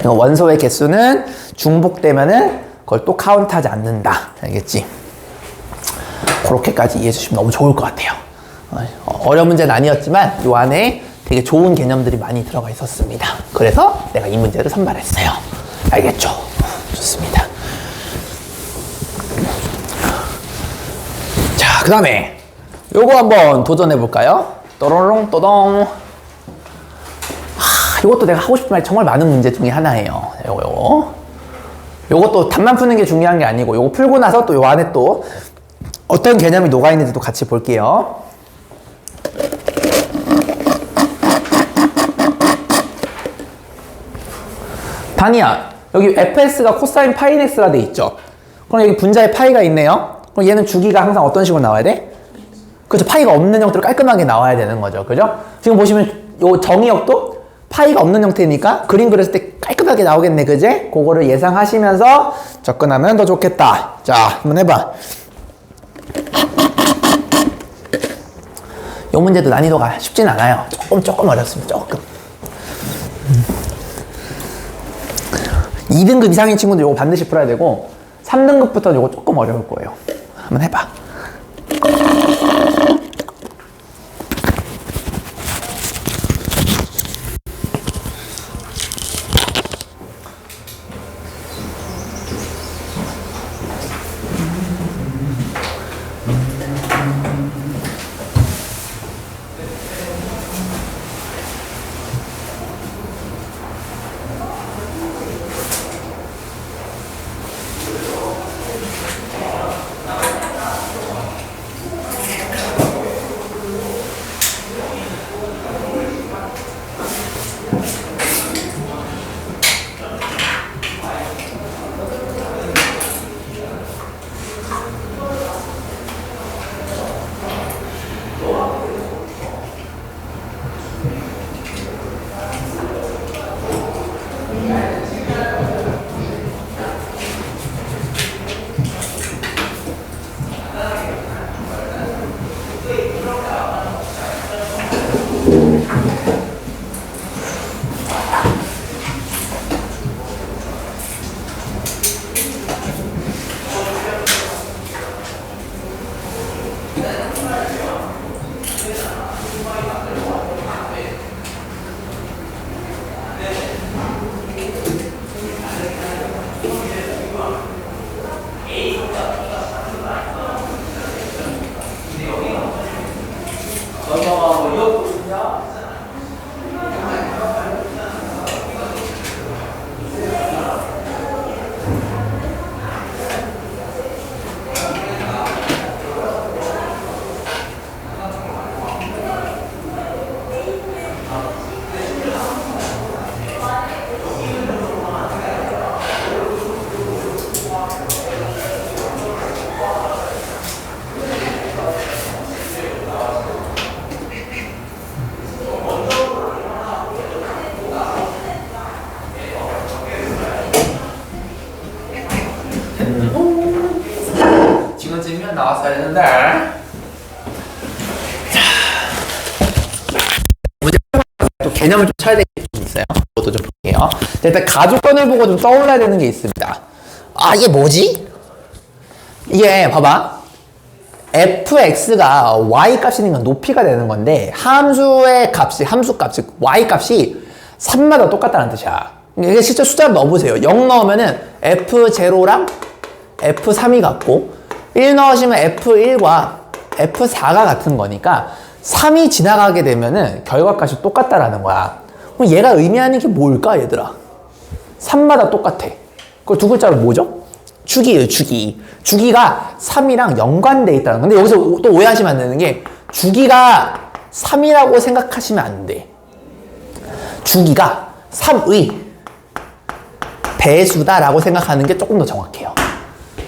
원소의 개수는 중복되면은 그걸 또 카운트하지 않는다. 알겠지? 그렇게까지 이해해 주시면 너무 좋을 것 같아요. 어려운 문제는 아니었지만 요 안에 되게 좋은 개념들이 많이 들어가 있었습니다. 그래서 내가 이 문제를 선발했어요. 알겠죠? 좋습니다. 자, 그 다음에 요거 한번 도전해 볼까요? 또롱 또동. 이것도 내가 하고 싶은 말이 정말 많은 문제 중에 하나예요. 요것도 답만 푸는 게 중요한 게 아니고 요거 풀고 나서 또 요 안에 또 어떤 개념이 녹아 있는지도 같이 볼게요. 단이야, 여기 fs가 코사인 파인 x가 돼 있죠. 그럼 여기 분자에 파이가 있네요. 그럼 얘는 주기가 항상 어떤 식으로 나와야 돼? 그렇죠. 파이가 없는 형태로 깔끔하게 나와야 되는 거죠. 그죠? 지금 보시면 요 정의역도 파이가 없는 형태니까 그림 그렸을 때 깔끔하게 나오겠네. 그제? 그거를 예상하시면서 접근하면 더 좋겠다. 자, 한번 해봐. 요 문제도 난이도가 쉽진 않아요. 조금 어렵습니다. 조금. 2등급 이상인 친구들 요거 반드시 풀어야 되고 3등급부터 요거 조금 어려울 거예요. 한번 해봐. 지금쯤이면 나왔어야 되는데. 또 개념을 좀 쳐야 될 게 좀 있어요. 그것도 좀 볼게요. 일단 가족권을 보고 좀 떠올라야 되는 게 있습니다. 아, 이게 뭐지? 이게 봐봐. fx가 y 값이니까 높이가 되는 건데 함수의 값이 함수 값이 y 값이 3마다 똑같다는 뜻이야. 이게 실제 숫자를 넣어보세요. 0 넣으면은 f0랑 f3이 같고 1 넣으시면 f1과 f4가 같은 거니까 3이 지나가게 되면은 결과값이 똑같다라는 거야. 그럼 얘가 의미하는 게 뭘까, 얘들아? 3마다 똑같아. 그걸 두 글자로 뭐죠? 주기예요, 주기. 주기가 3이랑 연관돼 있다는 건데 여기서 또 오해하시면 안 되는 게 주기가 3이라고 생각하시면 안 돼. 주기가 3의 배수다라고 생각하는 게 조금 더 정확해요.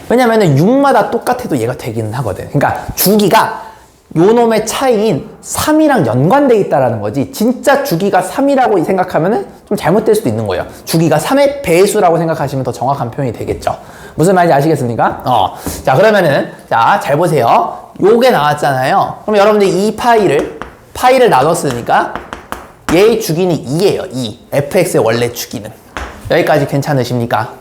왜냐면은 6마다 똑같아도 얘가 되기는 하거든. 그러니까 주기가 요놈의 차이인 3이랑 연관돼 있다라는 거지 진짜 주기가 3이라고 생각하면은 좀 잘못될 수도 있는 거예요. 주기가 3의 배수라고 생각하시면 더 정확한 표현이 되겠죠. 무슨 말인지 아시겠습니까? 자, 그러면은 자, 잘 보세요. 요게 나왔잖아요. 그럼 여러분들 이 파이를 나눴으니까 얘의 주기는 2예요. 2. fx의 원래 주기는. 여기까지 괜찮으십니까?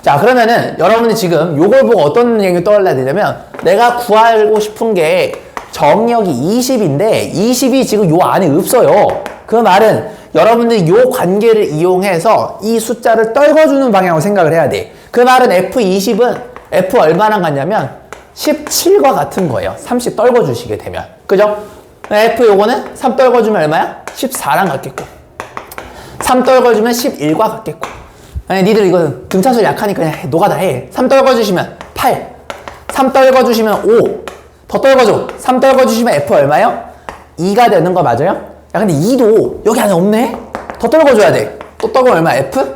자, 그러면은 여러분이 지금 요걸 보고 어떤 얘기를 떠올려야 되냐면 내가 구하고 싶은 게 정역이 20인데 20이 지금 요 안에 없어요. 그 말은 여러분들이 요 관계를 이용해서 이 숫자를 떨궈주는 방향으로 생각을 해야 돼. 그 말은 f20은 f 얼마랑 같냐면 17과 같은 거예요. 30 떨궈주시게 되면. 그죠? f 요거는 3 떨궈주면 얼마야? 14랑 같겠고 3 떨궈주면 11과 같겠고 아니 니들 이거 등차수 약하니까 그냥 노가다 해. 3 떨궈주시면 8 3 떨궈주시면 5 더 떨궈줘. 3 떨궈주시면 f 얼마요? 2가 되는 거 맞아요? 야 근데 2도 여기 안에 없네? 더 떨궈줘야 돼. 또 떨궈 얼마? f?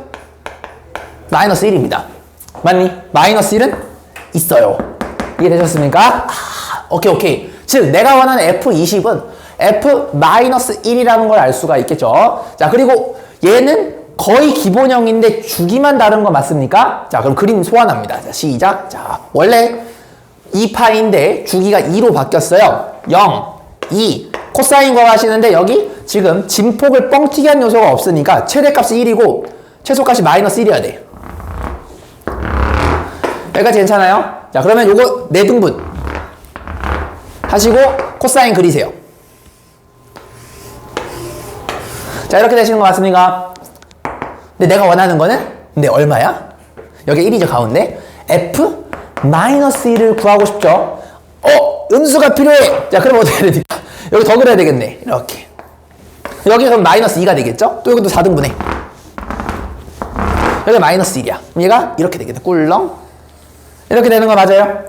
마이너스 1입니다. 맞니? 마이너스 1은 있어요. 이해되셨습니까? 오케이. 즉 내가 원하는 f20은 f-1이라는 걸 알 수가 있겠죠. 자, 그리고 얘는 거의 기본형인데 주기만 다른 거 맞습니까? 자, 그럼 그림 소환합니다. 자, 시작. 자, 원래 2파인데 주기가 2로 바뀌었어요. 0, 2 코사인 구하시는데 여기 지금 진폭을 뻥튀기 한 요소가 없으니까 최대값이 1이고 최소값이 마이너스 1이어야 돼. 여기까지 괜찮아요? 자, 그러면 요거 4등분 하시고 코사인 그리세요. 자, 이렇게 되시는 것 같습니까? 근데 내가 원하는 거는 근데 얼마야? 여기 1이죠, 가운데. f-1을 구하고 싶죠? 음수가 필요해! 자, 그럼 어떻게 해야 됩니까? 여기 더 그려야 되겠네. 이렇게. 여기 그럼 마이너스 2가 되겠죠? 또 여기도 4등분해. 여기 마이너스 1이야. 그럼 얘가 이렇게 되겠네. 꿀렁. 이렇게 되는 거 맞아요?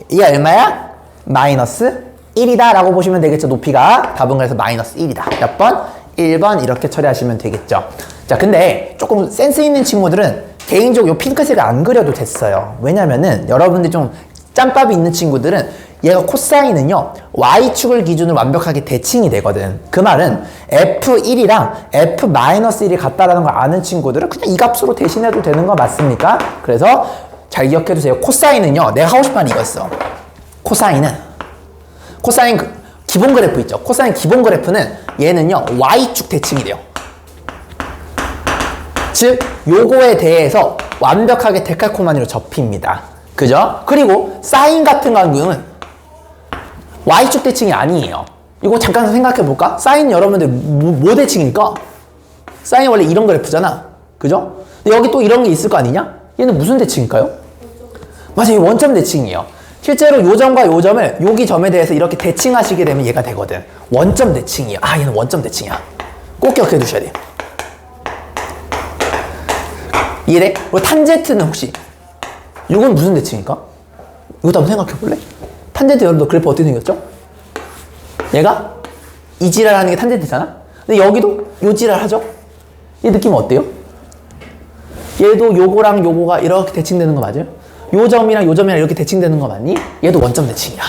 이게 얼마야? 마이너스 1이다 라고 보시면 되겠죠. 높이가. 답은 그래서 마이너스 1이다. 몇 번? 1번 이렇게 처리하시면 되겠죠. 자, 근데 조금 센스 있는 친구들은 개인적으로 이 핑크색을 안 그려도 됐어요. 왜냐면은 여러분들이 좀 짬밥이 있는 친구들은 얘가 코사인은요 y축을 기준으로 완벽하게 대칭이 되거든. 그 말은 f1이랑 f-1이 같다라는 걸 아는 친구들은 그냥 이 값으로 대신해도 되는 거 맞습니까? 그래서 잘 기억해 두세요. 코사인은요 내가 하고 싶은 말이 이거였어. 코사인 기본 그래프 있죠. 코사인 기본 그래프는 얘는요 y축 대칭이 돼요. 즉 요거에 대해서 완벽하게 데칼코마니로 접힙니다. 그죠? 그리고 사인 같은 경우는 y축 대칭이 아니에요. 이거 잠깐 생각해 볼까? 사인 여러분들 뭐 대칭일까? 사인 원래 이런 그래프잖아. 그죠? 근데 여기 또 이런 게 있을 거 아니냐? 얘는 무슨 대칭일까요? 맞아요. 원점 대칭이에요. 실제로 요 점과 요 점을 여기 점에 대해서 이렇게 대칭하시게 되면 얘가 되거든. 원점 대칭이야. 얘는 원점 대칭이야. 꼭 기억해 두셔야 돼요. 이해돼? 그리고 탄젠트는 혹시 이건 무슨 대칭일까? 이것도 한번 생각해 볼래? 탄젠트 여러분들 그래프 어떻게 생겼죠? 얘가 이 지랄 하는 게 탄젠트잖아? 근데 여기도 요 지랄 하죠? 얘 느낌 어때요? 얘도 요거랑 요거가 이렇게 대칭되는 거 맞아요? 요 점이랑 요 점이랑 이렇게 대칭되는 거 맞니? 얘도 원점 대칭이야.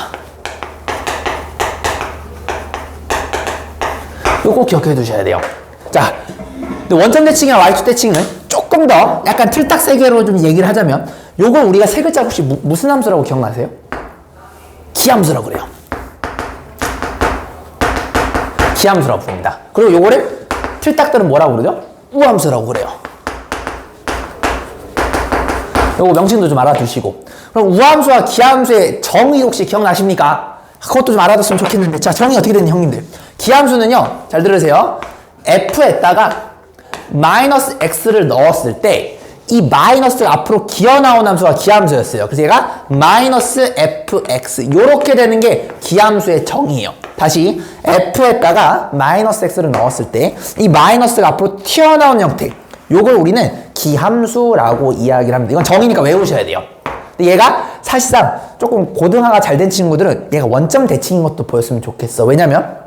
이거 꼭 기억해 두셔야 돼요. 자, 근데 원점 대칭이랑 y축 대칭은 조금 더 약간 틀딱세계로 좀 얘기를 하자면 요걸 우리가 세 글자 혹시 무슨 함수라고 기억나세요? 기함수라고 그래요. 기함수라고 부릅니다. 그리고 요거를 틀딱들은 뭐라고 그러죠? 우함수라고 그래요. 요거 명칭도 좀 알아두시고. 그럼 우함수와 기함수의 정의 혹시 기억나십니까? 그것도 좀 알아뒀으면 좋겠는데. 자, 정의 어떻게 되는 형님들? 기함수는요, 잘 들으세요. f에다가 마이너스 x를 넣었을 때 이 마이너스가 앞으로 기어나온 함수가 기함수였어요. 그래서 얘가 마이너스 fx 요렇게 되는 게 기함수의 정의예요. 다시 f에다가 마이너스 x를 넣었을 때 이 마이너스가 앞으로 튀어나온 형태, 요걸 우리는 기함수라고 이야기를 합니다. 이건 정의니까 외우셔야 돼요. 근데 얘가 사실상 조금 고등화가 잘 된 친구들은 얘가 원점 대칭인 것도 보였으면 좋겠어. 왜냐면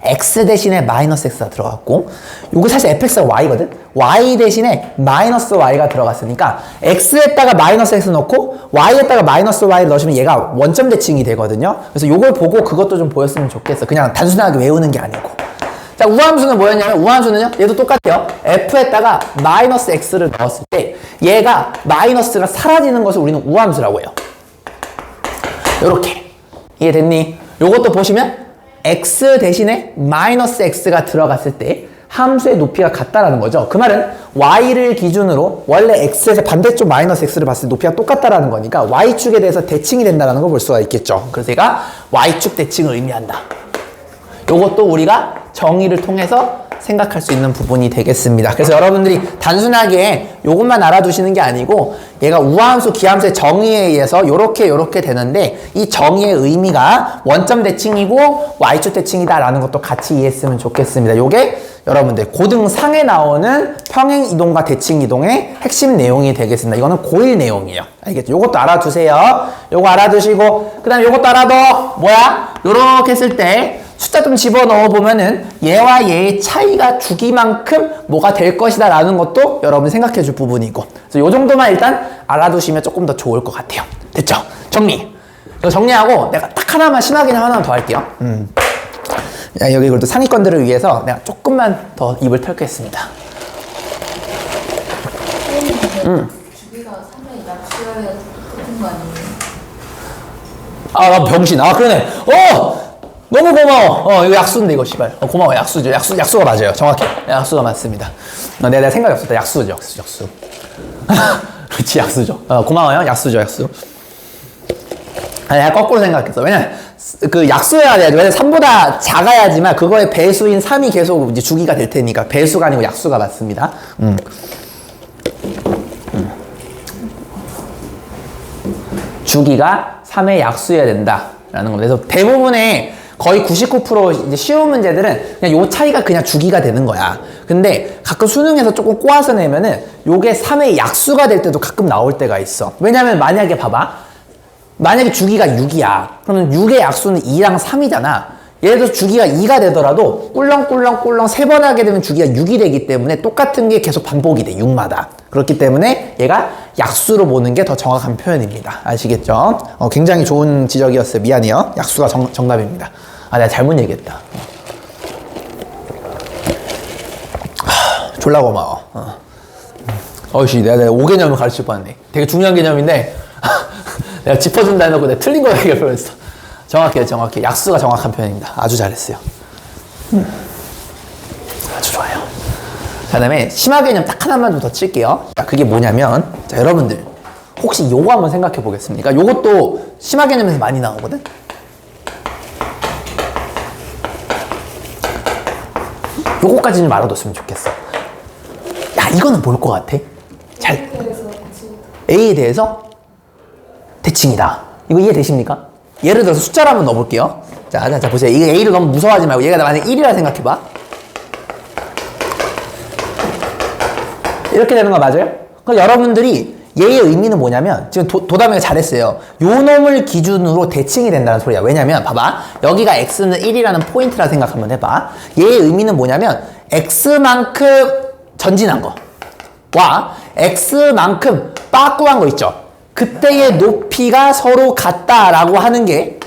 x 대신에 마이너스 x가 들어갔고, 요거 사실 fx가 y거든? y 대신에 마이너스 y가 들어갔으니까 x에다가 마이너스 x 넣고 y에다가 마이너스 y를 넣으시면 얘가 원점 대칭이 되거든요. 그래서 요걸 보고 그것도 좀 보였으면 좋겠어. 그냥 단순하게 외우는 게 아니고. 자, 우함수는 뭐였냐면, 우함수는요, 얘도 똑같아요. f에다가 마이너스 x를 넣었을 때 얘가 마이너스가 사라지는 것을 우리는 우함수라고 해요. 요렇게. 이해됐니? 요것도 보시면 x 대신에 마이너스 x가 들어갔을 때 함수의 높이가 같다라는 거죠. 그 말은 y를 기준으로 원래 x에서 반대쪽 마이너스 x를 봤을 때 높이가 똑같다라는 거니까 y축에 대해서 대칭이 된다는 걸 볼 수가 있겠죠. 그래서 얘가 y축 대칭을 의미한다. 요것도 우리가 정의를 통해서 생각할 수 있는 부분이 되겠습니다. 그래서 여러분들이 단순하게 요것만 알아두시는 게 아니고 얘가 우함수, 기함수의 정의에 의해서 요렇게 되는데 이 정의의 의미가 원점 대칭이고 y축 대칭이다라는 것도 같이 이해했으면 좋겠습니다. 요게 여러분들 고등상에 나오는 평행 이동과 대칭 이동의 핵심 내용이 되겠습니다. 이거는 고1 내용이에요. 알겠죠? 요것도 알아두세요. 요거 알아두시고 그 다음에 요것도 알아둬. 뭐야? 요렇게 했을 때 숫자 좀 집어넣어 보면은 얘와 얘의 차이가 주기만큼 뭐가 될 것이다 라는 것도 여러분이 생각해 줄 부분이고, 그래서 요 정도만 일단 알아두시면 조금 더 좋을 것 같아요. 됐죠? 정리. 이거 정리하고 내가 딱 하나만 심하게 하나 더 할게요. 야, 여기 그래도 상위권들을 위해서 내가 조금만 더 입을 털겠습니다. 주비가 3회 약수여야 똑같은 거 아니에요? 아, 병신. 아, 그러네. 너무 고마워. 이거 약수인데, 이거, 씨발. 고마워. 약수죠. 약수가 맞아요. 정확해. 약수가 맞습니다. 내가 생각이 없었다. 약수죠. 약수. 그렇지, 약수죠. 고마워요. 약수죠, 약수. 아니, 내가 거꾸로 생각했어. 왜냐면, 그 약수여야 돼야지. 왜냐면 3보다 작아야지만 그거의 배수인 3이 계속 이제 주기가 될 테니까. 배수가 아니고 약수가 맞습니다. 주기가 3의 약수여야 된다라는 겁니다. 그래서 대부분의 거의 99% 이제 쉬운 문제들은 그냥 요 차이가 그냥 주기가 되는 거야. 근데 가끔 수능에서 조금 꼬아서 내면은 요게 3의 약수가 될 때도 가끔 나올 때가 있어. 왜냐면 만약에 봐봐. 만약에 주기가 6이야. 그러면 6의 약수는 2랑 3이잖아. 예를 들어서 주기가 2가 되더라도 꿀렁꿀렁꿀렁 3번 하게 되면 주기가 6이 되기 때문에 똑같은 게 계속 반복이 돼. 6마다. 그렇기 때문에 얘가 약수로 보는 게 더 정확한 표현입니다. 아시겠죠? 굉장히 좋은 지적이었어요. 미안해요. 약수가 정답입니다. 내가 잘못 얘기했다. 졸라 고마워. 어이씨, 내가 5개념을 가르칠 뻔했네. 되게 중요한 개념인데 내가 짚어준다 해놓고 내가 틀린 거 얘기할 뻔했어. 정확해. 약수가 정확한 표현입니다. 아주 잘했어요. 아주 좋아요. 자, 그 다음에 심화 개념 딱 하나만 더 칠게요. 자, 그게 뭐냐면, 자, 여러분들 혹시 요거 한번 생각해 보겠습니까? 요것도 심화 개념에서 많이 나오거든? 요거까지는 좀 알아뒀으면 좋겠어. 야, 이거는 뭘 것 같아? A에 대해서 대칭이다. 이거 이해되십니까? 예를 들어서 숫자를 한번 넣어볼게요. 자, 보세요. 이거 A를 너무 무서워하지 말고 얘가 만약에 1이라 생각해봐. 이렇게 되는 거 맞아요? 그럼 여러분들이 얘의 의미는 뭐냐면, 지금 도담이가 잘했어요. 요 놈을 기준으로 대칭이 된다는 소리야. 왜냐면 봐봐. 여기가 x는 1이라는 포인트라 생각 한번 해봐. 얘의 의미는 뭐냐면 x만큼 전진한 거 와 x만큼 빠꾸한 거 있죠. 그때의 높이가 서로 같다라고 하는 게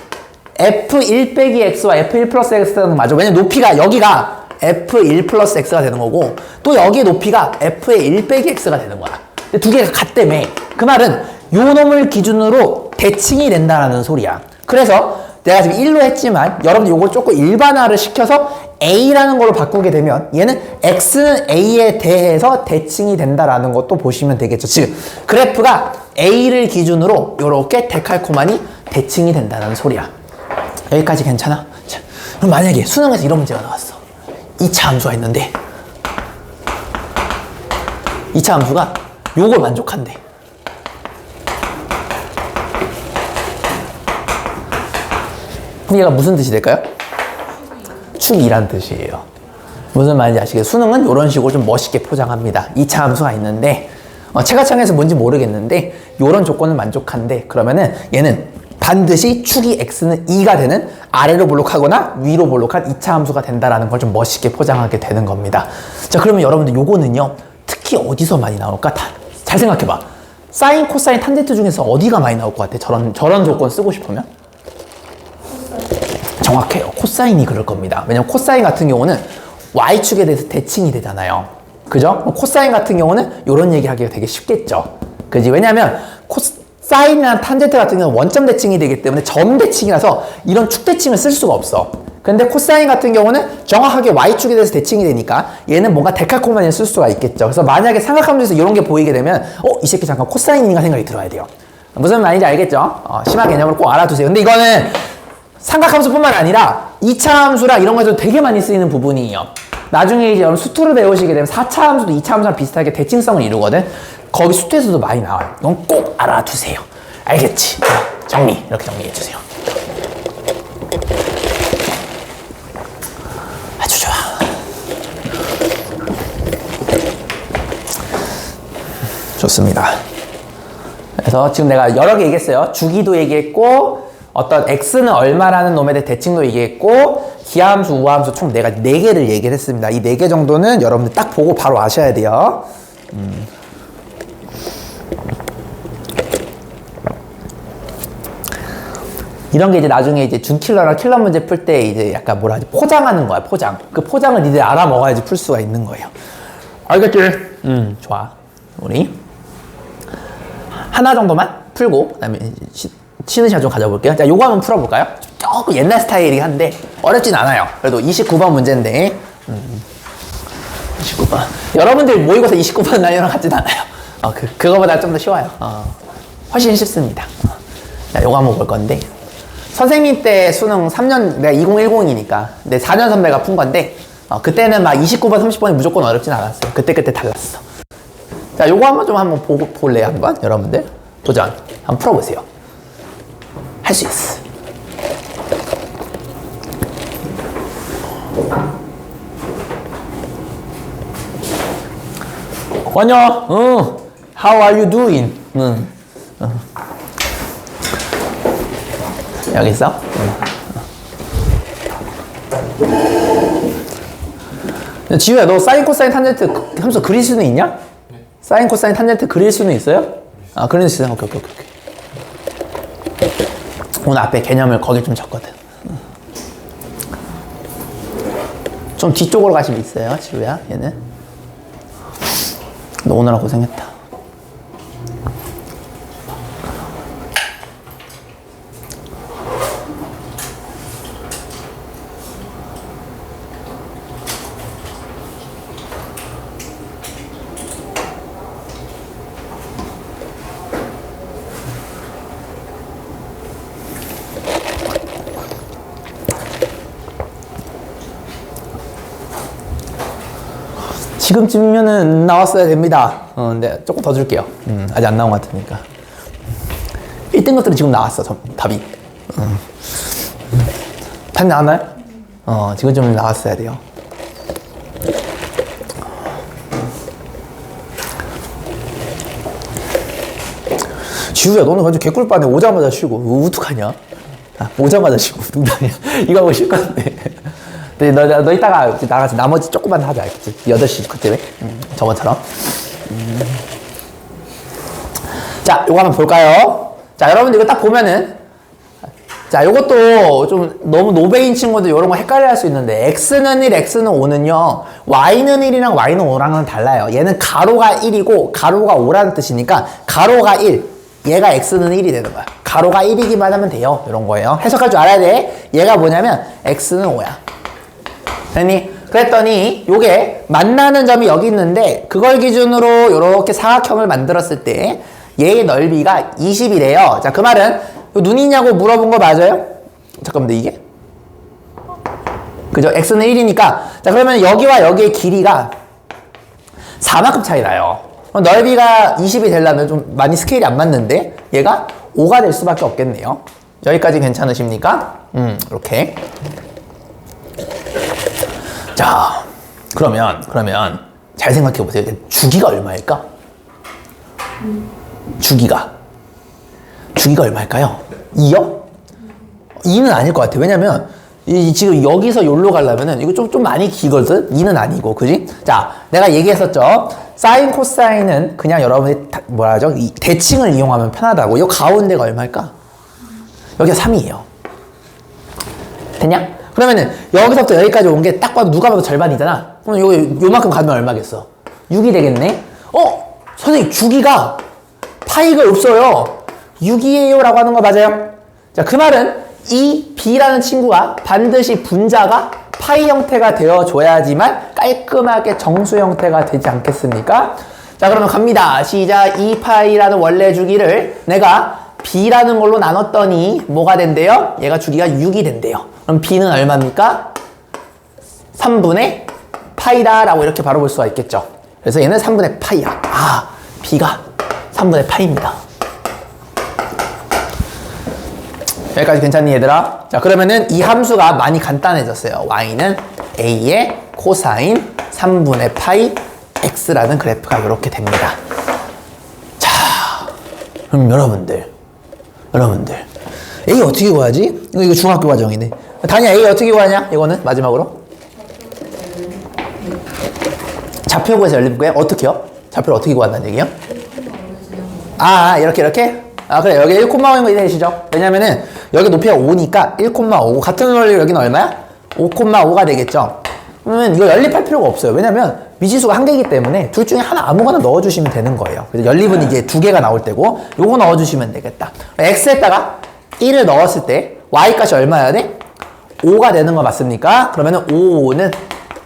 f1 빼기 x와 f1 플러스 x라는 거 맞아. 왜냐면 높이가 여기가 f1 플러스 x가 되는 거고 또 여기의 높이가 f의 1 빼기 x가 되는 거야. 두 개가 같다며. 그 말은 요 놈을 기준으로 대칭이 된다는 소리야. 그래서 내가 지금 1로 했지만 여러분들 요걸 조금 일반화를 시켜서 A라는 걸로 바꾸게 되면 얘는 X는 A에 대해서 대칭이 된다라는 것도 보시면 되겠죠. 즉 그래프가 A를 기준으로 요렇게 데칼코마니 대칭이 된다는 소리야. 여기까지 괜찮아? 자, 그럼 만약에 수능에서 이런 문제가 나왔어. 2차 함수가 있는데 2차 함수가 요걸 만족한대. 얘가 무슨 뜻이 될까요? 축이란 뜻이에요. 무슨 말인지 아시겠어요? 수능은 이런 식으로 좀 멋있게 포장합니다. 2차 함수가 있는데 체가창에서 뭔지 모르겠는데 이런 조건을 만족한데 그러면은 얘는 반드시 축이 x는 2가 되는 아래로 볼록하거나 위로 볼록한 2차 함수가 된다라는 걸 좀 멋있게 포장하게 되는 겁니다. 자, 그러면 여러분들 요거는요 특히 어디서 많이 나올까? 잘 생각해봐. 사인, 코사인, 탄젠트 중에서 어디가 많이 나올 것 같아? 저런 조건 쓰고 싶으면? 정확해요. 코사인이 그럴 겁니다. 왜냐면 코사인 같은 경우는 y축에 대해서 대칭이 되잖아요. 그죠? 코사인 같은 경우는 이런 얘기 하기가 되게 쉽겠죠. 그지? 왜냐면 사인이나 탄젠트 같은 경우는 원점 대칭이 되기 때문에 점 대칭이라서 이런 축 대칭을 쓸 수가 없어. 근데 코사인 같은 경우는 정확하게 y축에 대해서 대칭이 되니까 얘는 뭔가 데칼코마니를 쓸 수가 있겠죠. 그래서 만약에 삼각함수에서 이런 게 보이게 되면 이 새끼 잠깐 코사인인가 생각이 들어야 돼요. 무슨 말인지 알겠죠? 심화 개념을 꼭 알아두세요. 근데 이거는 삼각함수뿐만 아니라 2차 함수라 이런 거에서 되게 많이 쓰이는 부분이에요. 나중에 이제 여러분 수투를 배우시게 되면 4차 함수도 2차 함수랑 비슷하게 대칭성을 이루거든. 거기 수투에서도 많이 나와요. 이건 꼭 알아두세요. 알겠지? 정리, 이렇게 정리해주세요. 아주 좋아. 좋습니다. 그래서 지금 내가 여러 개 얘기했어요. 주기도 얘기했고 어떤 x는 얼마라는 놈에 대해 대칭도 얘기했고 기하함수, 우하함수 총 내가 4개를 얘기를 했습니다. 이 4개 정도는 여러분들 딱 보고 바로 아셔야 돼요. 이런 게 이제 나중에 이제 준킬러랑 킬러 문제 풀 때 이제 약간 뭐라 하지? 포장하는 거야, 포장. 그 포장을 니들 알아먹어야지 풀 수가 있는 거예요. 알겠지? 좋아. 우리 하나 정도만 풀고 그다음에 쉬는 시간 좀 가져볼게요. 자, 요거 한번 풀어볼까요? 조금 옛날 스타일이긴 한데 어렵진 않아요. 그래도 29번 문제인데 29번 여러분들 모의고사 29번 난이도랑 같진 않아요. 그거보다 좀 더 쉬워요. 훨씬 쉽습니다. 자, 요거 한번 볼 건데 선생님 때 수능 3년 내가 2010이니까 내 4년 선배가 푼 건데 그때는 막 29번 30번이 무조건 어렵진 않았어요. 그때 달랐어. 자, 요거 한번 보고 볼래요? 한번 여러분들 도전 한번 풀어보세요. 할 수 있어. 원요, how are you doing? 여기 있어? 지우야, 너 사인, 코사인, 탄젠트 함수 그릴 수는 있냐? 네. 사인, 코사인, 탄젠트 그릴 수는 있어요? 그릴 수 있어요? 오케이. 오늘 앞에 개념을 거기 좀 적거든. 좀 뒤쪽으로 가시면 있어요, 지우야, 얘는. 너 오느라 고생했다. 지금쯤이면은 나왔어야 됩니다. 근데 조금 더 줄게요. 아직 안 나온 것 같으니까. 1등급들은 지금 나왔어, 답이. 답이 나왔나요? 지금쯤은 나왔어야 돼요. 지우야, 너는 완전 개꿀빠네. 오자마자 쉬고. 어떡하냐? 오자마자 쉬고. 농담이야. 이거 하고 쉴 건데. 너 이따가 나가서 나머지 조금만 하자. 알겠지? 8시 그때에. 저번처럼. 자, 요거 한번 볼까요? 자, 여러분들 이거 딱 보면은. 자, 요것도 좀 너무 노베인 친구들 요런 거 헷갈려 할 수 있는데, x는 1, x는 5는요, y는 1이랑 y는 5랑은 달라요. 얘는 가로가 1이고, 가로가 5라는 뜻이니까, 가로가 1, 얘가 x는 1이 되는 거야. 가로가 1이기만 하면 돼요. 이런 거예요. 해석할 줄 알아야 돼. 얘가 뭐냐면 x는 5야. 됐니? 그랬더니 요게 만나는 점이 여기 있는데 그걸 기준으로 이렇게 사각형을 만들었을 때 얘의 넓이가 20이래요. 자, 그 말은 눈이 있냐고 물어본 거 맞아요? 잠깐만, 근데 이게? 그죠? x는 1이니까. 자, 그러면 여기와 여기의 길이가 4만큼 차이 나요. 넓이가 20이 되려면 좀 많이 스케일이 안 맞는데 얘가 5가 될 수밖에 없겠네요. 여기까지 괜찮으십니까? 이렇게. 자, 그러면 잘 생각해 보세요. 주기가 얼마일까? 주기가 얼마일까요? 2요? 2는 아닐 것 같아. 왜냐면 지금 여기서 여기로 가려면은 이거 좀 많이 길거든? 2는 아니고, 그지? 자, 내가 얘기했었죠. 사인, 코사인은 그냥 여러분이 뭐라 하죠? 이 대칭을 이용하면 편하다고. 이 가운데가 얼마일까? 여기가 3이에요. 됐냐? 그러면은 여기서부터 여기까지 온 게 딱 봐도 누가 봐도 절반이잖아. 그럼 요만큼 가면 얼마겠어? 6이 되겠네? 선생님, 주기가 파이가 없어요. 6이에요 라고 하는 거 맞아요? 자, 그 말은 이 b라는 친구가 반드시 분자가 파이 형태가 되어줘야지만 깔끔하게 정수 형태가 되지 않겠습니까? 자, 그러면 갑니다. 시작. 2파이라는 원래 주기를 내가 b라는 걸로 나눴더니 뭐가 된대요? 얘가 주기가 6이 된대요. 그럼 b는 얼마입니까? 3분의 파이다 라고 이렇게 바로 볼 수가 있겠죠. 그래서 얘는 3분의 파이야. 아, b가 3분의 파이입니다. 여기까지 괜찮니, 얘들아? 자, 그러면은 이 함수가 많이 간단해졌어요. y는 a의 코사인 3분의 파이 x라는 그래프가 이렇게 됩니다. 자, 그럼 여러분들 a 어떻게 구하지? 이거 중학교 과정이네. 다니야, a 어떻게 구하냐? 이거는 마지막으로 좌표구에서 연립구에 어떻게요? 좌표를 어떻게 구한다는 얘기요? 이렇게? 아, 그래. 여기 1,5인 거 이해되시죠? 왜냐면은 여기 높이가 5니까 1,5. 같은 원리로 여기는 얼마야? 5,5가 되겠죠? 그러면 이거 연립할 필요가 없어요. 왜냐면 미지수가 한 개이기 때문에 둘 중에 하나 아무거나 넣어주시면 되는 거예요. 그래서 연립은 이제 두 개가 나올 때고 요거 넣어주시면 되겠다. x에다가 1을 넣었을 때 y값이 얼마여야 돼? 5가 되는 거 맞습니까? 그러면은 5는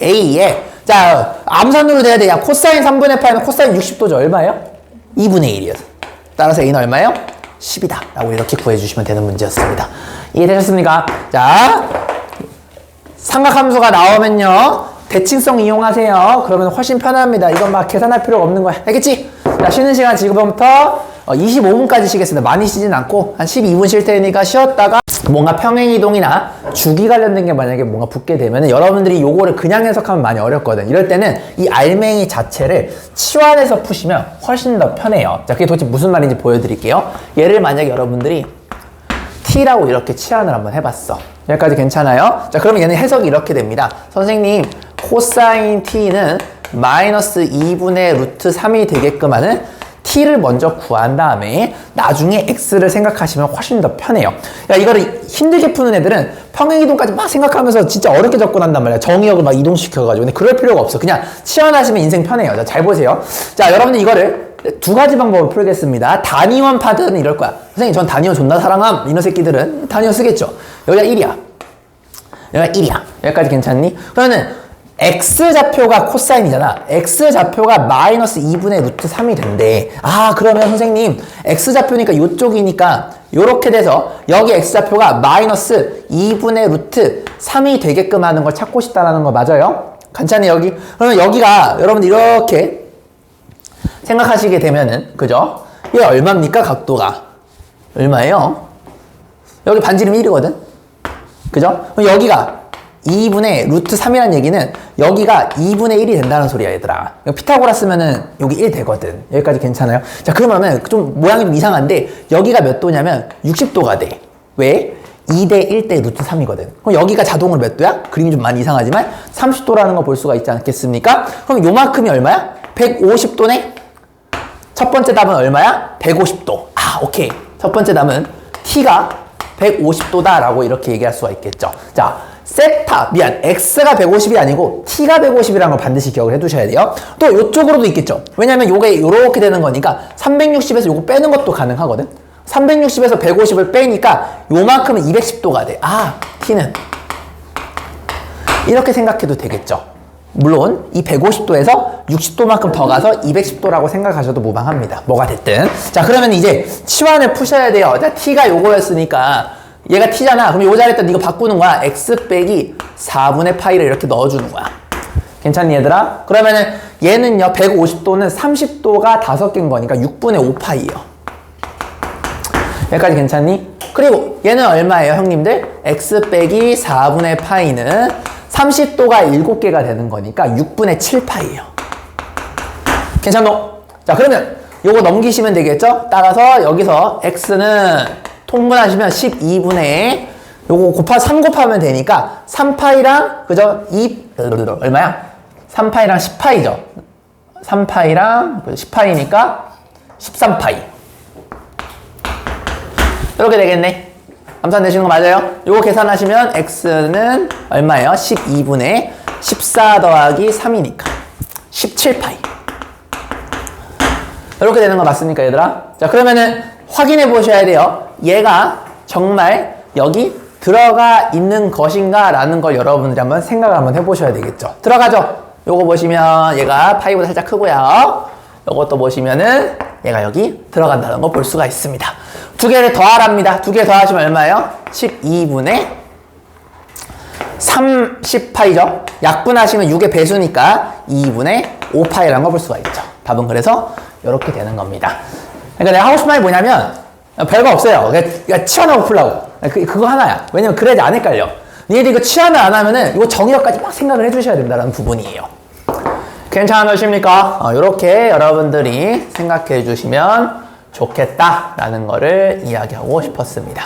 a에 자, 암산으로 돼야 돼. 야, 코사인 3분의 파이는 코사인 60도죠. 얼마예요? 2분의 1이어서. 따라서 a는 얼마예요? 10이다 라고 이렇게 구해주시면 되는 문제였습니다. 이해되셨습니까? 자, 삼각함수가 나오면요 대칭성 이용하세요. 그러면 훨씬 편합니다. 이건 막 계산할 필요가 없는 거야. 알겠지? 자, 쉬는 시간 지금부터 25분까지 쉬겠습니다. 많이 쉬진 않고 한 12분 쉴 테니까 쉬었다가 뭔가 평행이동이나 주기 관련된 게 만약에 뭔가 붙게 되면 여러분들이 요거를 그냥 해석하면 많이 어렵거든. 이럴 때는 이 알맹이 자체를 치환해서 푸시면 훨씬 더 편해요. 자, 그게 도대체 무슨 말인지 보여드릴게요. 얘를 만약에 여러분들이 t라고 이렇게 치환을 한번 해봤어. 여기까지 괜찮아요? 자, 그러면 얘는 해석이 이렇게 됩니다. 선생님, 코사인 t는 마이너스 2분의 루트 3이 되게끔 하는 t를 먼저 구한 다음에 나중에 x를 생각하시면 훨씬 더 편해요. 야, 이거를 힘들게 푸는 애들은 평행이동까지 막 생각하면서 진짜 어렵게 접근한단 말이야. 정의역을 막 이동시켜가지고. 근데 그럴 필요가 없어. 그냥 치환하시면 인생 편해요. 자, 잘 보세요. 자, 여러분들 이거를 두 가지 방법으로 풀겠습니다. 단위원 파드는 이럴 거야. 선생님, 전 단위원 존나 사랑함. 이런 새끼들은 단위원 쓰겠죠. 여기가 1이야. 여기가 1이야. 여기까지 괜찮니? 그러면은 x좌표가 코사인이잖아. x좌표가 마이너스 2분의 루트 3이 된대. 아, 그러면 선생님 x좌표니까 이쪽이니까 요렇게 돼서 여기 x좌표가 마이너스 2분의 루트 3이 되게끔 하는 걸 찾고 싶다라는 거 맞아요? 괜찮니 여기? 그러면 여기가 여러분들 이렇게 생각하시게 되면은 그죠? 얘 얼마입니까? 각도가 얼마예요? 여기 반지름이 1이거든? 그죠? 그럼 여기가 2분의 루트 3이라는 얘기는 여기가 2분의 1이 된다는 소리야, 얘들아. 피타고라 쓰면은 여기 1 되거든. 여기까지 괜찮아요? 자, 그러면은 좀 모양이 좀 이상한데 여기가 몇 도냐면 60도가 돼. 왜? 2대 1대 루트 3이거든. 그럼 여기가 자동으로 몇 도야? 그림이 좀 많이 이상하지만 30도라는 거 볼 수가 있지 않겠습니까? 그럼 요만큼이 얼마야? 150도네? 첫 번째 답은 얼마야? 150도. 아, 오케이. 첫 번째 답은 t가 150도다라고 이렇게 얘기할 수가 있겠죠. 자, x가 150이 아니고 t가 150이라는 걸 반드시 기억을 해두셔야 돼요. 또 이쪽으로도 있겠죠. 왜냐면 요게 이렇게 되는 거니까 360에서 요거 빼는 것도 가능하거든. 360에서 150을 빼니까 요만큼은 210도가 돼. 아, t는 이렇게 생각해도 되겠죠. 물론 이 150도에서 60도만큼 더 가서 210도라고 생각하셔도 무방합니다. 뭐가 됐든. 자, 그러면 이제 치환을 푸셔야 돼요. 자, t가 요거였으니까 얘가 t잖아. 그럼 요 자리에 이거 바꾸는 거야. x 빼기 4분의 파이를 이렇게 넣어주는 거야. 괜찮니 얘들아? 그러면은 얘는요 150도는 30도가 5개인 거니까 6분의 5파이예요. 여기까지 괜찮니? 그리고 얘는 얼마예요 형님들? x 빼기 4분의 파이는 30도가 7개가 되는 거니까 6분의 7파이예요. 괜찮노? 자, 그러면 요거 넘기시면 되겠죠? 따라서 여기서 x는 통분하시면 12분의 요거 3 곱하면 되니까 3파이랑 그죠? 얼마야? 3파이랑 10파이죠. 3파이랑 10파이니까 13파이. 이렇게 되겠네. 감산되시는 거 맞아요? 요거 계산하시면 x는 얼마예요? 12분의 14 더하기 3이니까 17파이. 이렇게 되는 거 맞습니까 얘들아? 자, 그러면은 확인해 보셔야 돼요. 얘가 정말 여기 들어가 있는 것인가 라는 걸 여러분들이 한번 생각을 한번 해보셔야 되겠죠. 들어가죠? 요거 보시면 얘가 파이보다 살짝 크고요. 요것도 보시면은 얘가 여기 들어간다는 거 볼 수가 있습니다. 두 개를 더하랍니다. 두 개 더하시면 얼마예요? 12분의 30파이죠. 약분하시면 6의 배수니까 2분의 5파이라는 걸 볼 수가 있죠. 답은 그래서 이렇게 되는 겁니다. 그러니까 내가 하고 싶은 말이 뭐냐면 별거 없어요. 그러니까 치환하고 풀라고. 그거 하나야. 왜냐면 그래야지 안 헷갈려. 니네들 이거 치환을 안 하면은 이거 정의역까지 막 생각을 해주셔야 된다는 부분이에요. 괜찮으십니까? 이렇게 여러분들이 생각해 주시면 좋겠다라는 거를 이야기하고 싶었습니다.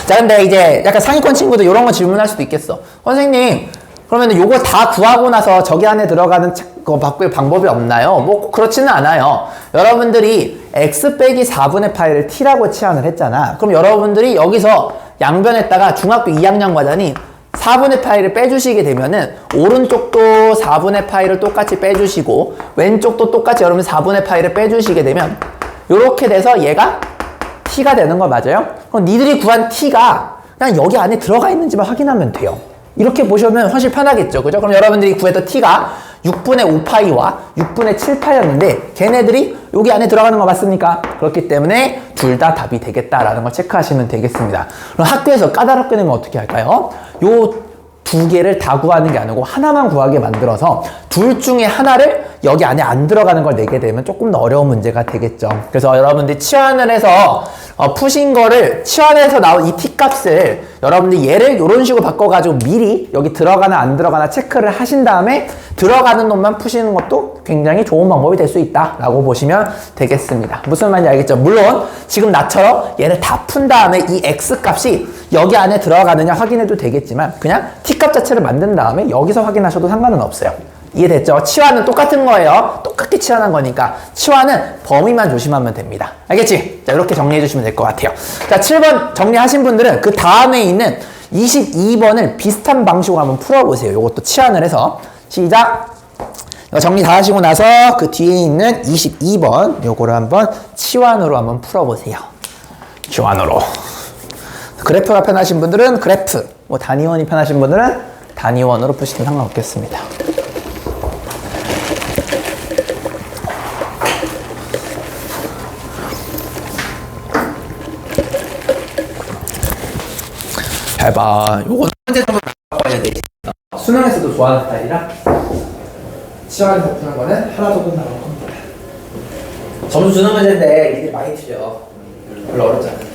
자, 근데 이제 약간 상위권 친구들 이런 거 질문할 수도 있겠어. 선생님, 그러면 요거 다 구하고 나서 저기 안에 들어가는 거 바꿀 방법이 없나요? 뭐 그렇지는 않아요. 여러분들이 x 빼기 4분의 파이를 t라고 치환을 했잖아. 그럼 여러분들이 여기서 양변에다가 중학교 2학년 과정이 4분의 파이를 빼주시게 되면은 오른쪽도 4분의 파이를 똑같이 빼주시고 왼쪽도 똑같이 여러분 4분의 파이를 빼주시게 되면 요렇게 돼서 얘가 t가 되는 거 맞아요? 그럼 니들이 구한 t가 그냥 여기 안에 들어가 있는지만 확인하면 돼요. 이렇게 보시면 훨씬 편하겠죠. 그죠? 그럼 여러분들이 구했던 t가 6분의 5파이와 6분의 7파이였는데 걔네들이 여기 안에 들어가는 거 맞습니까? 그렇기 때문에 둘 다 답이 되겠다라는 걸 체크하시면 되겠습니다. 그럼 학교에서 까다롭게 내면 어떻게 할까요? 요 두 개를 다 구하는 게 아니고 하나만 구하게 만들어서 둘 중에 하나를 여기 안에 안 들어가는 걸 내게 되면 조금 더 어려운 문제가 되겠죠. 그래서 여러분들이 치환을 해서 푸신 거를 치환해서 나온 이 t값을 여러분들이 얘를 이런 식으로 바꿔가지고 미리 여기 들어가나 안 들어가나 체크를 하신 다음에 들어가는 놈만 푸시는 것도 굉장히 좋은 방법이 될 수 있다라고 보시면 되겠습니다. 무슨 말인지 알겠죠? 물론 지금 나처럼 얘를 다 푼 다음에 이 x값이 여기 안에 들어가느냐 확인해도 되겠지만 그냥 t값 자체를 만든 다음에 여기서 확인하셔도 상관은 없어요. 이해됐죠? 치환은 똑같은 거예요. 똑같게 치환한 거니까 치환은 범위만 조심하면 됩니다. 알겠지? 자, 이렇게 정리해 주시면 될 것 같아요. 자, 7번 정리하신 분들은 그 다음에 있는 22번을 비슷한 방식으로 한번 풀어보세요. 이것도 치환을 해서 시작! 이거 정리 다 하시고 나서 그 뒤에 있는 22번 요거를 한번 치환으로 한번 풀어보세요. 치환으로. 그래프가 편하신 분들은 그래프, 뭐 단위원이 편하신 분들은 단위원으로 푸시면 상관없겠습니다. 잘 봐. 요거 현재적으로 나와야 되지. 수능에서도 좋아하는 스타일이라 치환해서 푸는 거는 하나도 끝나는 겁니다. 점수 주는 문제인데 이게 많이 틀려. 별로 어렵지 않아.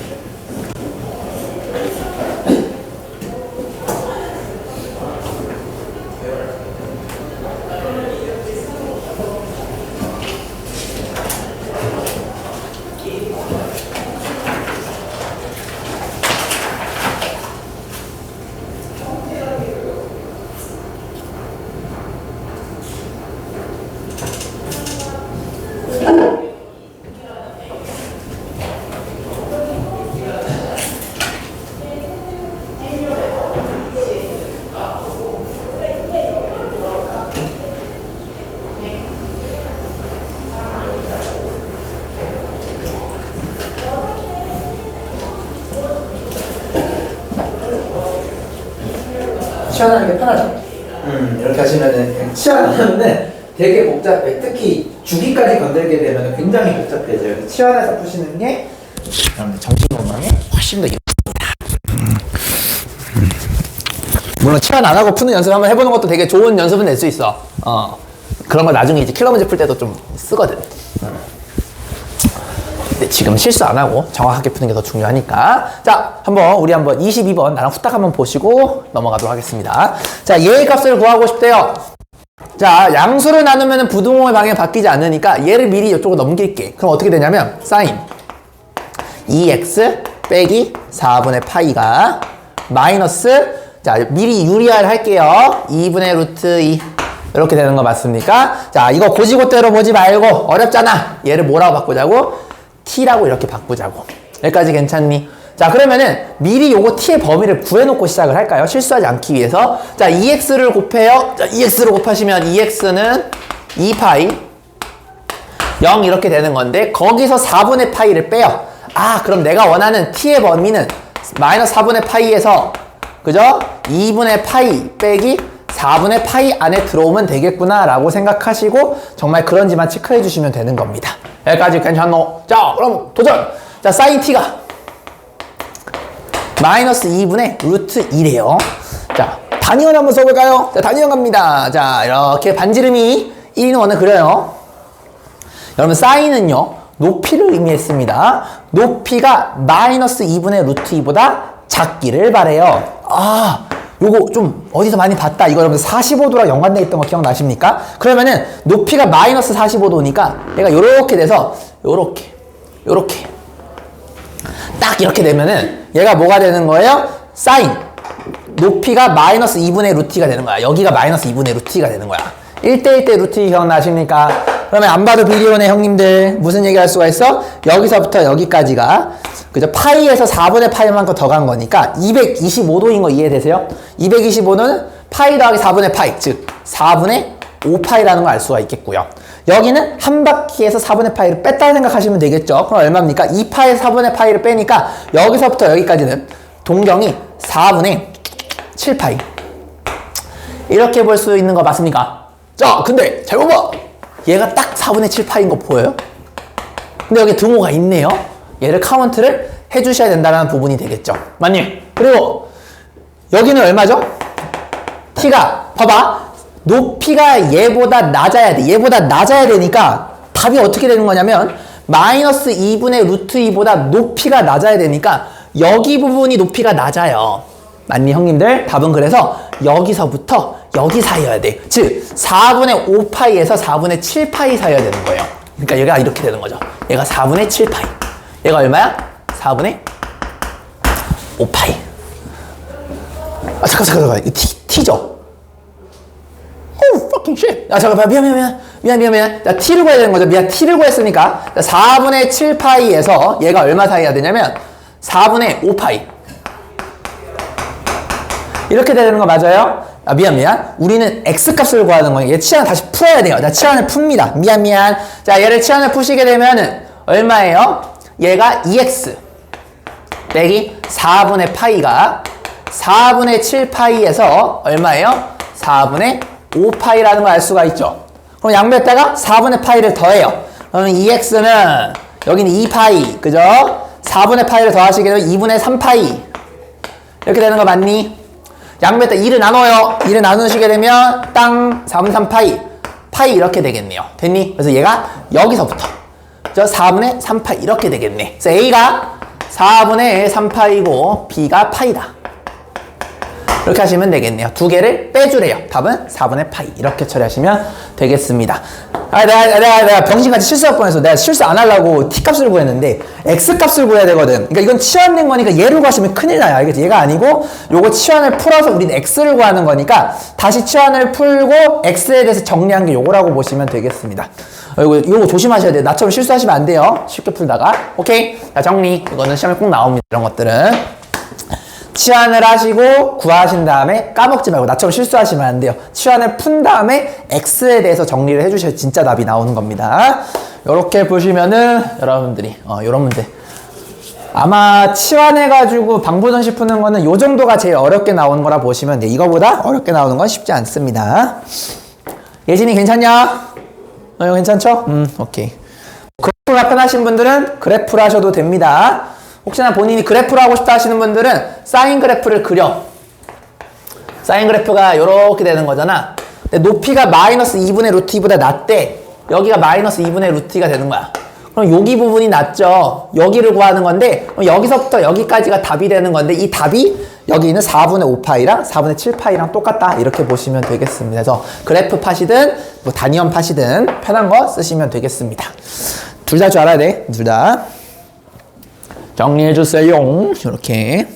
치환하는 게 편하죠. 이렇게 하시면은 치환 안 하면은 되게 복잡해. 특히 주기까지 건들게 되면 굉장히 복잡해져요. 치환해서 푸시는 게 여러분들 정신 건강에 훨씬 더 이롭습니다. 물론 치환 안 하고 푸는 연습 한번 해보는 것도 되게 좋은 연습은 될 수 있어. 그런 거 나중에 이제 킬러 문제 풀 때도 좀 쓰거든. 근데 지금 실수 안 하고 정확하게 푸는 게 더 중요하니까. 자, 우리 한번 22번 나랑 후딱 한번 보시고 넘어가도록 하겠습니다. 자, 얘의 값을 구하고 싶대요. 자, 양수를 나누면 부등호의 방향이 바뀌지 않으니까 얘를 미리 이쪽으로 넘길게. 그럼 어떻게 되냐면 사인 2x 빼기 4분의 파이가 마이너스, 자, 미리 유리화를 할게요. 2분의 루트 2 이렇게 되는 거 맞습니까? 자, 이거 고지고대로 보지 말고 어렵잖아. 얘를 뭐라고 바꾸자고? t라고 이렇게 바꾸자고. 여기까지 괜찮니? 자, 그러면은 미리 요거 t의 범위를 구해놓고 시작을 할까요? 실수하지 않기 위해서. 자, 2x를 곱해요. 자, 2x를 곱하시면 2x는 2파이 0 이렇게 되는 건데 거기서 4분의 파이를 빼요. 아, 그럼 내가 원하는 t의 범위는 마이너스 4분의 파이에서 그죠? 2분의 파이 빼기 4분의 파이 안에 들어오면 되겠구나 라고 생각하시고 정말 그런지만 체크해 주시면 되는 겁니다. 여기까지 괜찮노? 자, 그럼 도전! 자, 사인 t가 마이너스 2분의 루트 2래요. 자, 단위원 한번 써볼까요? 자, 단위원 갑니다. 자, 이렇게 반지름이 1인 원을 그려요. 여러분, 사인은요, 높이를 의미했습니다. 높이가 마이너스 2분의 루트 2보다 작기를 바래요. 아, 요거 좀 어디서 많이 봤다. 이거 여러분 45도랑 연관돼 있던 거 기억나십니까? 그러면은 높이가 마이너스 45도니까 얘가 요렇게 돼서 요렇게 딱 이렇게 되면은 얘가 뭐가 되는 거예요? 사인 높이가 마이너스 2분의 루트 2가 되는 거야. 여기가 마이너스 2분의 루트 2가 되는 거야. 1대1대 루트 2 기억나십니까? 그러면 안 봐도 비디오네 형님들. 무슨 얘기 할 수가 있어? 여기서부터 여기까지가 그죠? 파이에서 4분의 파이만큼 더 간 거니까 225도인 거 이해되세요? 225도는 파이 더하기 4분의 파이, 즉 4분의 5파이라는 걸 알 수가 있겠고요. 여기는 한 바퀴에서 4분의 파이를 뺐다고 생각하시면 되겠죠? 그럼 얼마입니까? 2파에서 4분의 파이를 빼니까 여기서부터 여기까지는 동경이 4분의 7파이 이렇게 볼 수 있는 거 맞습니까? 자, 근데 잘 봐봐! 얘가 딱 4분의 7파인 거 보여요? 근데 여기 등호가 있네요? 얘를 카운트를 해주셔야 된다는 부분이 되겠죠. 맞니? 그리고 여기는 얼마죠? t가 봐봐, 높이가 얘보다 낮아야 돼. 얘보다 낮아야 되니까 답이 어떻게 되는 거냐면 마이너스 2분의 루트 2보다 높이가 낮아야 되니까 여기 부분이 높이가 낮아요. 맞니 형님들? 답은 그래서 여기서부터 여기 사이여야 돼. 즉 4분의 5파이에서 4분의 7파이 사이여야 되는 거예요. 그러니까 얘가 이렇게 되는 거죠. 얘가 4분의 7파이. 얘가 얼마야? 4분의 5파이. 아, 잠깐. 이거 t죠? Oh, fucking shit. 아, 잠깐만. 미안. 자, t를 구해야 되는 거죠. t를 구했으니까. 자, 4분의 7파이에서 얘가 얼마 사이야 되냐면 4분의 5파이. 이렇게 되는 거 맞아요? 아, 미안. 우리는 x값을 구하는 거예요. 얘 치환을 다시 풀어야 돼요. 자, 치환을 풉니다. 미안. 자, 얘를 치환을 푸시게 되면은 얼마예요? 얘가 2x 빼기 4분의 파이가 4분의 7파이에서 얼마예요? 4분의 5파이라는 걸 알 수가 있죠. 그럼 양변에다가 4분의 파이를 더해요. 그러면 2x는 여기는 2파이, 그죠? 4분의 파이를 더하시게 되면 2분의 3파이 이렇게 되는 거 맞니? 양변에다 2를 나눠요. 2를 나누시게 되면 땅 4분의 3파이 파이 이렇게 되겠네요. 됐니? 그래서 얘가 여기서부터 4분의 3파이 이렇게 되겠네. 그래서 A가 4분의 3파이고 B가 파이다. 이렇게 하시면 되겠네요. 두 개를 빼주래요. 답은 4분의 파이 이렇게 처리하시면 되겠습니다. 아, 내가 병신같이 실수할 뻔해서 내가 실수 안 하려고 T값을 구했는데 X값을 구해야 되거든. 그러니까 이건 치환된 거니까 얘를 구하시면 큰일 나요. 알겠지? 얘가 아니고 요거 치환을 풀어서 우린 X를 구하는 거니까 다시 치환을 풀고 X에 대해서 정리한 게 요거라고 보시면 되겠습니다. 요거 조심하셔야 돼요. 나처럼 실수하시면 안 돼요. 쉽게 풀다가. 오케이. 자, 정리. 이거는 시험에 꼭 나옵니다. 이런 것들은. 치환을 하시고 구하신 다음에 까먹지 말고 나처럼 실수하시면 안 돼요. 치환을 푼 다음에 X에 대해서 정리를 해주셔야 진짜 답이 나오는 겁니다. 이렇게 보시면은 여러분들이 요런 문제 아마 치환해가지고 방부전식 푸는 거는 요 정도가 제일 어렵게 나오는 거라 보시면 돼. 이거보다 어렵게 나오는 건 쉽지 않습니다. 예진이 괜찮냐? 이거 괜찮죠? 오케이. 그래프가 편하신 분들은 그래프를 하셔도 됩니다. 혹시나 본인이 그래프를 하고 싶다 하시는 분들은 사인 그래프를 그려. 사인 그래프가 이렇게 되는 거잖아. 근데 높이가 마이너스 2분의 루트 2보다 낮대. 여기가 마이너스 2분의 루트 2가 되는 거야. 그럼 여기 부분이 낮죠. 여기를 구하는 건데 여기서부터 여기까지가 답이 되는 건데 이 답이 여기 있는 4분의 5파이랑 4분의 7파이랑 똑같다. 이렇게 보시면 되겠습니다. 그래서 그래프 파시든 뭐 단위원 파시든 편한 거 쓰시면 되겠습니다. 둘 다 줄 알아야 돼. 둘 다. 정리해 주세요. 이렇게.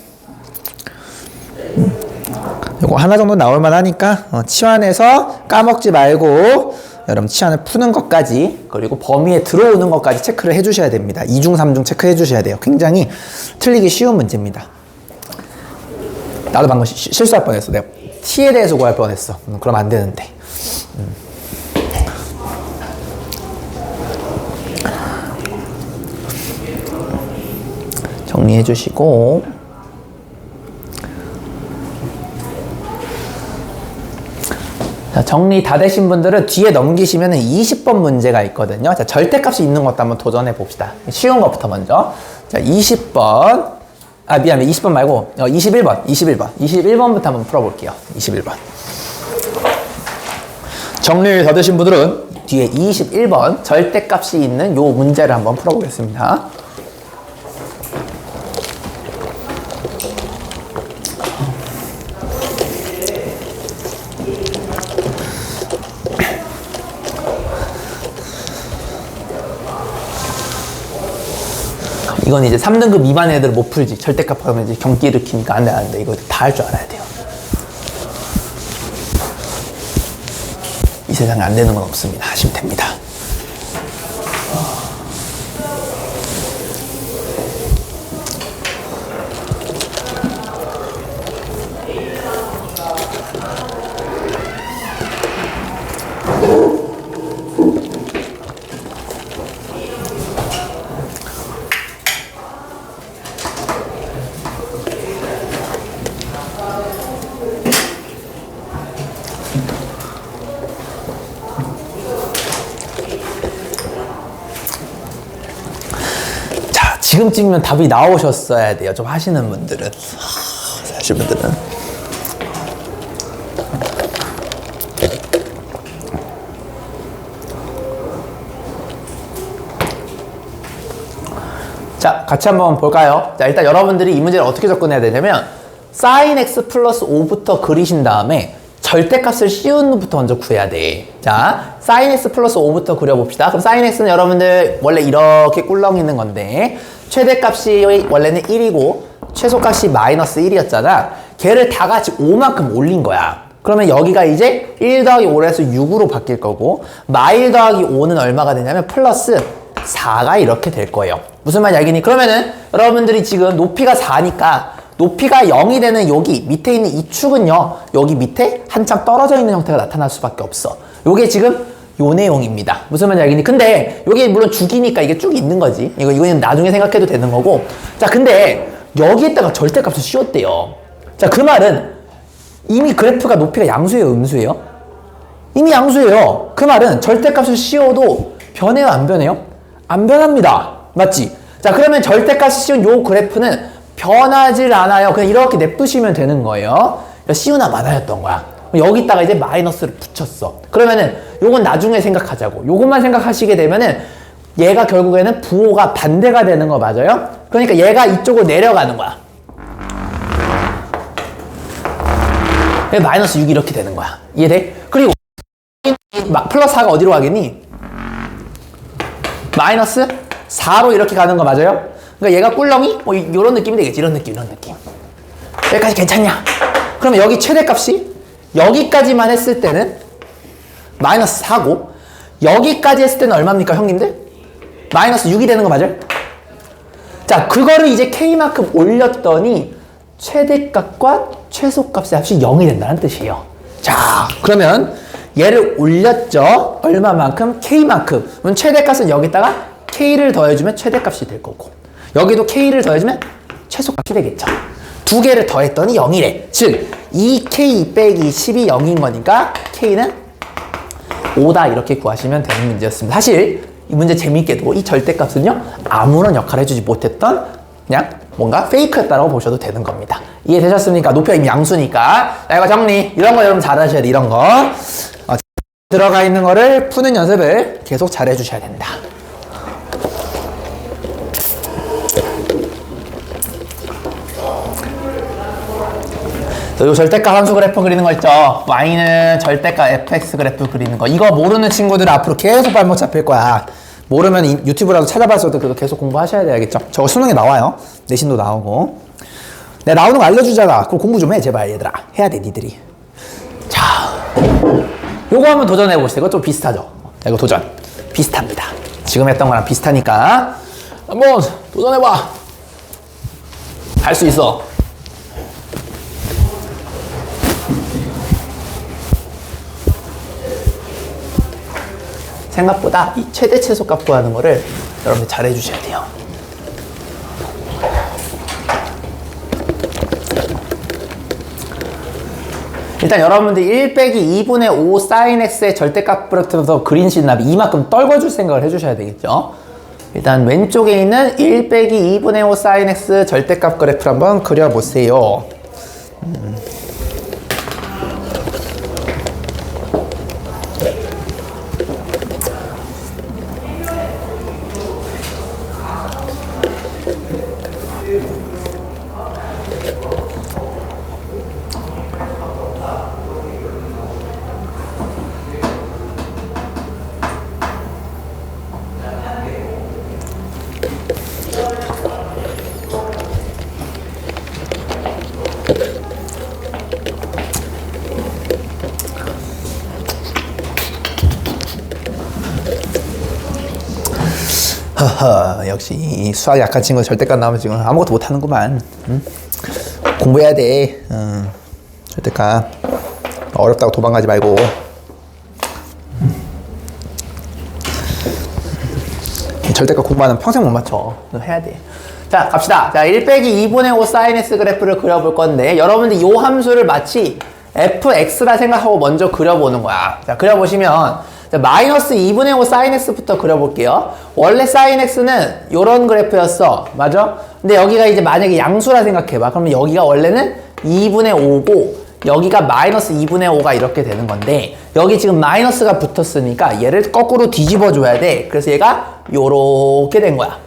요거 하나 정도 나올 만하니까 치환해서 까먹지 말고 여러분 치환을 푸는 것까지 그리고 범위에 들어오는 것까지 체크를 해주셔야 됩니다. 2중 3중 체크해 주셔야 돼요. 굉장히 틀리기 쉬운 문제입니다. 나도 방금 실수할 뻔했어. 내가 t에 대해서 구할 뻔했어. 그럼 안 되는데. 정리해 주시고 자, 정리 다 되신 분들은 뒤에 넘기시면 20번 문제가 있거든요. 자, 절대값이 있는 것도 한번 도전해 봅시다. 쉬운 것부터 먼저. 자, 20번. 아, 미안해. 20번 말고, 21번. 21번부터 한번 풀어볼게요. 21번. 정리 다 되신 분들은 뒤에 21번 절대값이 있는 요 문제를 한번 풀어보겠습니다. 이건 이제 3등급 미만 애들 못 풀지. 절대값 하면 이제 경기 일으키니까 안 돼. 이거 다 할 줄 알아야 돼요. 이 세상에 안 되는 건 없습니다. 하시면 됩니다. 지금쯤이면 답이 나오셨어야 돼요. 좀 하시는 분들은. 하시는 분들은. 자, 같이 한번 볼까요? 자, 일단 여러분들이 이 문제를 어떻게 접근해야 되냐면 sin x 플러스 5부터 그리신 다음에 절대값을 씌운 놈부터 먼저 구해야 돼. 자, sin x 플러스 5부터 그려봅시다. 그럼 sin x는 여러분들 원래 이렇게 꿀렁 있는 건데 최대값이 원래는 1이고 최소값이 마이너스 1이었잖아. 걔를 다 같이 5만큼 올린 거야. 그러면 여기가 이제 1 더하기 5에서 6으로 바뀔 거고 마일 더하기 5는 얼마가 되냐면 플러스 4가 이렇게 될 거예요. 무슨 말인지 알겠니? 그러면은 여러분들이 지금 높이가 4니까 높이가 0이 되는 여기 밑에 있는 이 축은요, 여기 밑에 한참 떨어져 있는 형태가 나타날 수밖에 없어. 요게 지금 요 내용입니다. 무슨 말인지 알겠니? 근데 요게 물론 죽이니까 이게 쭉 있는 거지. 이거는 나중에 생각해도 되는 거고. 자, 근데 여기에다가 절대값을 씌웠대요. 자, 그 말은 이미 그래프가 높이가 양수예요, 음수예요? 이미 양수예요. 그 말은 절대값을 씌워도 변해요, 안 변해요? 안 변합니다. 맞지? 자, 그러면 절대값을 씌운 요 그래프는 변하질 않아요. 그냥 이렇게 냅두시면 되는 거예요. 그러니까 씌우나 마나였던 거야. 여기다가 이제 마이너스를 붙였어. 그러면은 요건 나중에 생각하자고. 요것만 생각하시게 되면은 얘가 결국에는 부호가 반대가 되는 거 맞아요? 그러니까 얘가 이쪽으로 내려가는 거야. 마이너스 6이 이렇게 되는 거야. 이해돼? 그리고 플러스 4가 어디로 가겠니? 마이너스 4로 이렇게 가는 거 맞아요? 그러니까 얘가 꿀렁이? 뭐 이런 느낌이 되겠지. 이런 느낌. 여기까지 괜찮냐? 그러면 여기 최대값이 여기까지만 했을 때는 마이너스 4고 여기까지 했을 때는 얼마입니까, 형님들? 마이너스 6이 되는 거 맞아요? 자, 그거를 이제 K만큼 올렸더니 최대값과 최소값의 합이 0이 된다는 뜻이에요. 자, 그러면 얘를 올렸죠? 얼마만큼? K만큼. 그럼 최대값은 여기다가 K를 더해주면 최대값이 될 거고 여기도 K를 더해주면 최소값이 되겠죠. 두 개를 더했더니 0이래. 즉 2K 빼기 10이 0인 거니까 K는 5다 이렇게 구하시면 되는 문제였습니다. 사실 이 문제 재밌게도 이 절대값은요 아무런 역할을 해주지 못했던 그냥 뭔가 페이크였다고 보셔도 되는 겁니다. 이해되셨습니까? 높여 이미 양수니까. 자, 이거 정리. 이런 거 여러분 잘하셔야 돼. 이런 거 들어가 있는 거를 푸는 연습을 계속 잘 해주셔야 된다. 이 절대값 함수 그래프 그리는 거 있죠? y는 절대값 fx 그래프 그리는 거. 이거 모르는 친구들 앞으로 계속 발목 잡힐 거야. 모르면 유튜브라도 찾아봐서도 그거 계속 공부하셔야 돼. 알겠죠? 저거 수능에 나와요. 내신도 나오고. 내가 나오는 거 알려주잖아. 그럼 공부 좀 해, 제발 얘들아. 해야 돼, 니들이. 자, 요거 한번 도전해보세요. 이거 좀 비슷하죠? 자, 이거 도전. 비슷합니다. 지금 했던 거랑 비슷하니까 한번 도전해봐. 할 수 있어. 생각보다 이 최대 최소값 구하는 거를 여러분들 잘 해주셔야 돼요. 일단 여러분들 1 빼기 2분의 5 sin x의 절대값부터 그린신 나비 이만큼 떨궈줄 생각을 해주셔야 되겠죠. 일단 왼쪽에 있는 1 빼기 2분의 5 sin x 절대값 그래프를 한번 그려보세요. 허허, 역시 이 수학 약한 친구 절대값 나오면 지금 아무것도 못하는구만. 응? 공부해야 돼. 절대값 어렵다고 도망가지 말고. 절대값 공부하면 평생 못 맞춰. 해야 돼. 자, 갑시다. 자, 1 빼기 2분의 5 sin x 그래프를 그려볼 건데 여러분들 이 함수를 마치 fx라 생각하고 먼저 그려보는 거야. 자, 그려보시면 자, 마이너스 2분의 5 sin x부터 그려볼게요. 원래 sin x는 요런 그래프였어. 맞아? 근데 여기가 이제 만약에 양수라 생각해봐. 그러면 여기가 원래는 2분의 5고 여기가 마이너스 2분의 5가 이렇게 되는 건데 여기 지금 마이너스가 붙었으니까 얘를 거꾸로 뒤집어 줘야 돼. 그래서 얘가 요렇게 된 거야.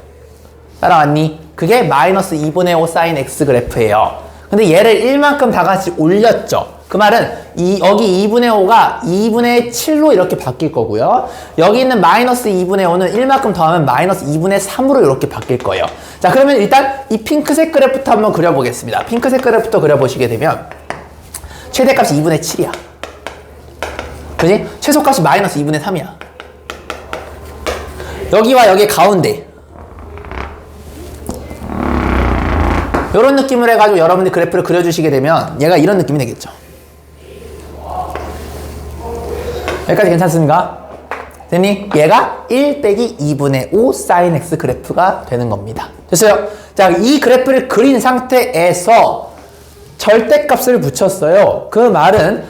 따라왔니? 그게 마이너스 2분의 5 sin x 그래프예요. 근데 얘를 1만큼 다 같이 올렸죠. 그 말은 여기 2분의 5가 2분의 7로 이렇게 바뀔 거고요. 여기 있는 마이너스 2분의 5는 1만큼 더하면 마이너스 2분의 3으로 이렇게 바뀔 거예요. 자, 그러면 일단 이 핑크색 그래프부터 한번 그려보겠습니다. 핑크색 그래프부터 그려보시게 되면 최대값이 2분의 7이야. 그지? 최소값이 마이너스 2분의 3이야. 여기와 여기 가운데 이런 느낌을 해가지고 여러분들이 그래프를 그려주시게 되면 얘가 이런 느낌이 되겠죠. 여기까지 괜찮습니까? 됐니? 얘가 1 빼기 2분의 5 sin x 그래프가 되는 겁니다. 됐어요? 자, 이 그래프를 그린 상태에서 절대값을 붙였어요. 그 말은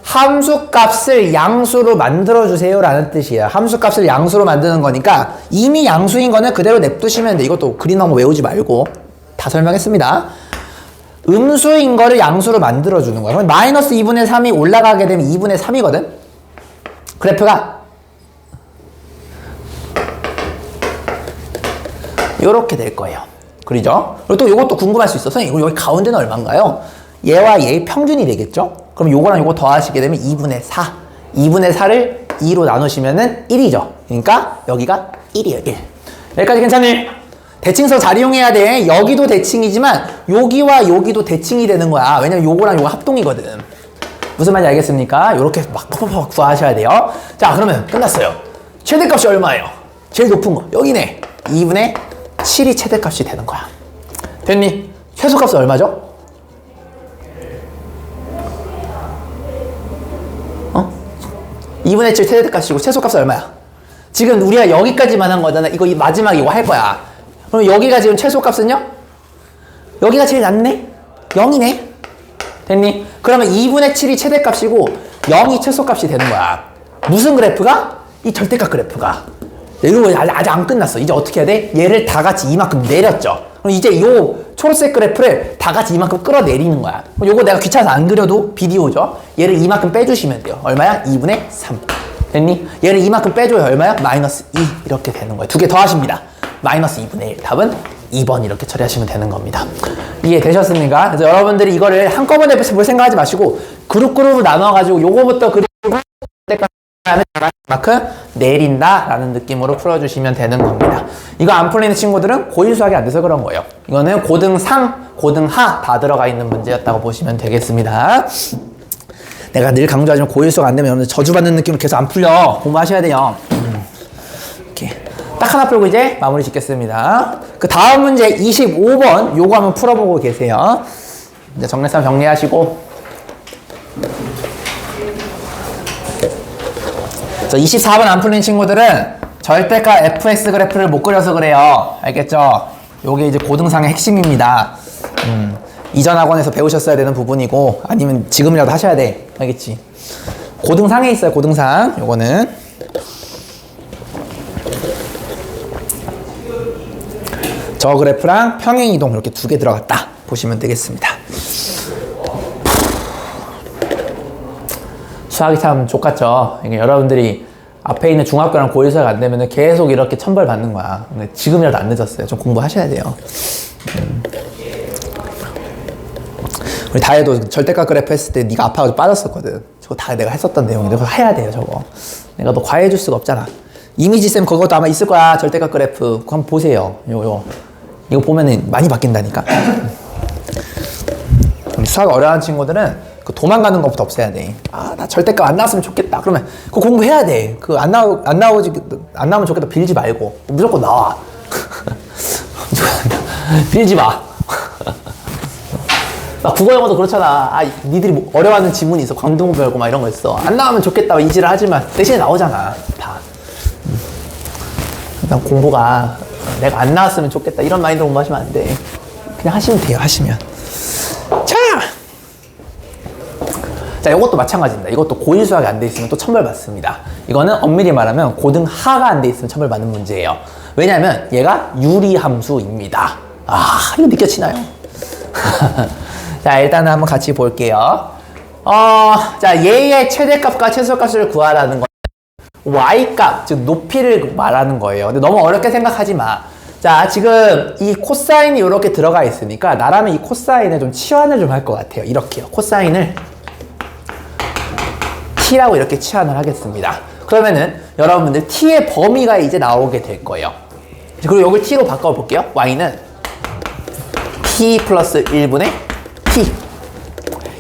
함수값을 양수로 만들어주세요 라는 뜻이에요. 함수값을 양수로 만드는 거니까 이미 양수인 거는 그대로 냅두시면 돼. 이것도 그린 너무 외우지 말고 다 설명했습니다. 음수인 거를 양수로 만들어주는 거야. 그럼 마이너스 2분의 3이 올라가게 되면 2분의 3이거든? 그래프가 요렇게 될 거예요. 그리죠? 그리고 또 요것도 궁금할 수 있어서 여기 가운데는 얼마인가요? 얘와 얘의 평균이 되겠죠? 그럼 요거랑 요거 더하시게 되면 2분의 4. 2분의 4를 2로 나누시면은 1이죠. 그러니까 여기가 1이에요, 1. 여기까지 괜찮니? 대칭서 잘 이용해야 돼. 여기도 대칭이지만 여기와 여기도 대칭이 되는 거야. 왜냐면 요거랑 요거 합동이거든. 무슨 말인지 알겠습니까? 요렇게 막 팍팍팍 구하셔야 돼요. 자, 그러면 끝났어요. 최대값이 얼마예요? 제일 높은 거. 여기네. 2분의 7이 최대값이 되는 거야. 됐니? 최소값은 얼마죠? 2분의 7 최대값이고 최소값은 얼마야? 지금 우리가 여기까지만 한 거잖아. 이거 마지막 이거 할 거야. 그럼 여기가 지금 최소값은요? 여기가 제일 낮네? 0이네? 됐니? 그러면 2분의 7이 최대값이고 0이 최소값이 되는 거야. 무슨 그래프가? 이 절대값 그래프가. 이거 아직 안 끝났어. 이제 어떻게 해야 돼? 얘를 다 같이 이만큼 내렸죠. 그럼 이제 요 초록색 그래프를 다 같이 이만큼 끌어내리는 거야. 그럼 요거 내가 귀찮아서 안 그려도 비디오죠. 얘를 이만큼 빼주시면 돼요. 얼마야? 2분의 3. 됐니? 얘를 이만큼 빼줘요. 얼마야? 마이너스 2. 이렇게 되는 거예요. 두 개 더하십니다. 마이너스 2분의 1. 답은 2번 이렇게 처리하시면 되는 겁니다. 이해되셨습니까? 그래서 여러분들이 이거를 한꺼번에 볼 생각하지 마시고 그룹 나눠가지고 요거부터 그리고 만큼 내린다 라는 느낌으로 풀어주시면 되는 겁니다. 이거 안 풀리는 친구들은 고1 수학이 안 돼서 그런 거예요. 이거는 고등상, 고등하 다 들어가 있는 문제였다고 보시면 되겠습니다. 내가 늘 강조하지만 고1 수학 안 되면 여러분들 저주받는 느낌으로 계속 안 풀려. 공부하셔야 돼요. 이렇게 딱 하나 풀고 이제 마무리 짓겠습니다. 그 다음 문제 25번 요거 한번 풀어보고 계세요. 이제 정리해서 정리하시고 24번 안 풀린 친구들은 절대값 fx 그래프를 못 그려서 그래요. 알겠죠? 요게 이제 고등상의 핵심입니다. 이전 학원에서 배우셨어야 되는 부분이고 아니면 지금이라도 하셔야 돼. 알겠지? 고등상에 있어요. 고등상. 요거는 저 그래프랑 평행이동 이렇게 두 개 들어갔다 보시면 되겠습니다. 수학이 참 족같죠. 이게 여러분들이 앞에 있는 중학교랑 고1 수학 안 되면 계속 이렇게 천벌 받는 거야. 근데 지금이라도 안 늦었어요. 좀 공부하셔야 돼요. 우리 다혜도 절대값 그래프 했을 때 네가 아파가지고 빠졌었거든. 저거 다 내가 했었던 내용인데 그거 해야 돼요. 저거 내가 너 과외해줄 수가 없잖아. 이미지쌤 그것도 아마 있을 거야. 절대값 그래프 그거 한번 보세요. 이거 보면은 많이 바뀐다니까. 수학 어려운 친구들은 그 도망가는 것부터 없애야 돼. 아, 나 절대값 안 나왔으면 좋겠다. 그러면 그거 공부해야 돼. 그 안 나오면 좋겠다. 빌지 말고 무조건 나와. 빌지 마. 나 국어 영어도 그렇잖아. 아, 니들이 뭐 어려워하는 지문이 있어. 광등호 배우고 막 이런 거 있어. 안 나오면 좋겠다. 이지를 하지만 대신에 나오잖아. 다. 일단 공부가 내가 안 나왔으면 좋겠다. 이런 마인드로 공부하시면 안 돼. 그냥 하시면 돼요. 하시면. 자, 이것도 마찬가지입니다. 이것도 고1 수학이 안 돼 있으면 또 천벌 받습니다. 이거는 엄밀히 말하면 고등하가 안 돼 있으면 천벌 받는 문제예요. 왜냐면 얘가 유리함수입니다. 아, 이거 느껴지나요? 자, 일단은 한번 같이 볼게요. 자, 얘의 최대값과 최소값을 구하라는 건 y값, 즉 높이를 말하는 거예요. 근데 너무 어렵게 생각하지 마. 자, 지금 이 코사인이 이렇게 들어가 있으니까 나라면 이 코사인을 좀 치환을 좀 할 것 같아요. 이렇게요. 코사인을 t라고 이렇게 치환을 하겠습니다. 그러면은 여러분들 t의 범위가 이제 나오게 될 거예요. 그리고 이걸 t로 바꿔볼게요. y는 t 플러스 1분의 t.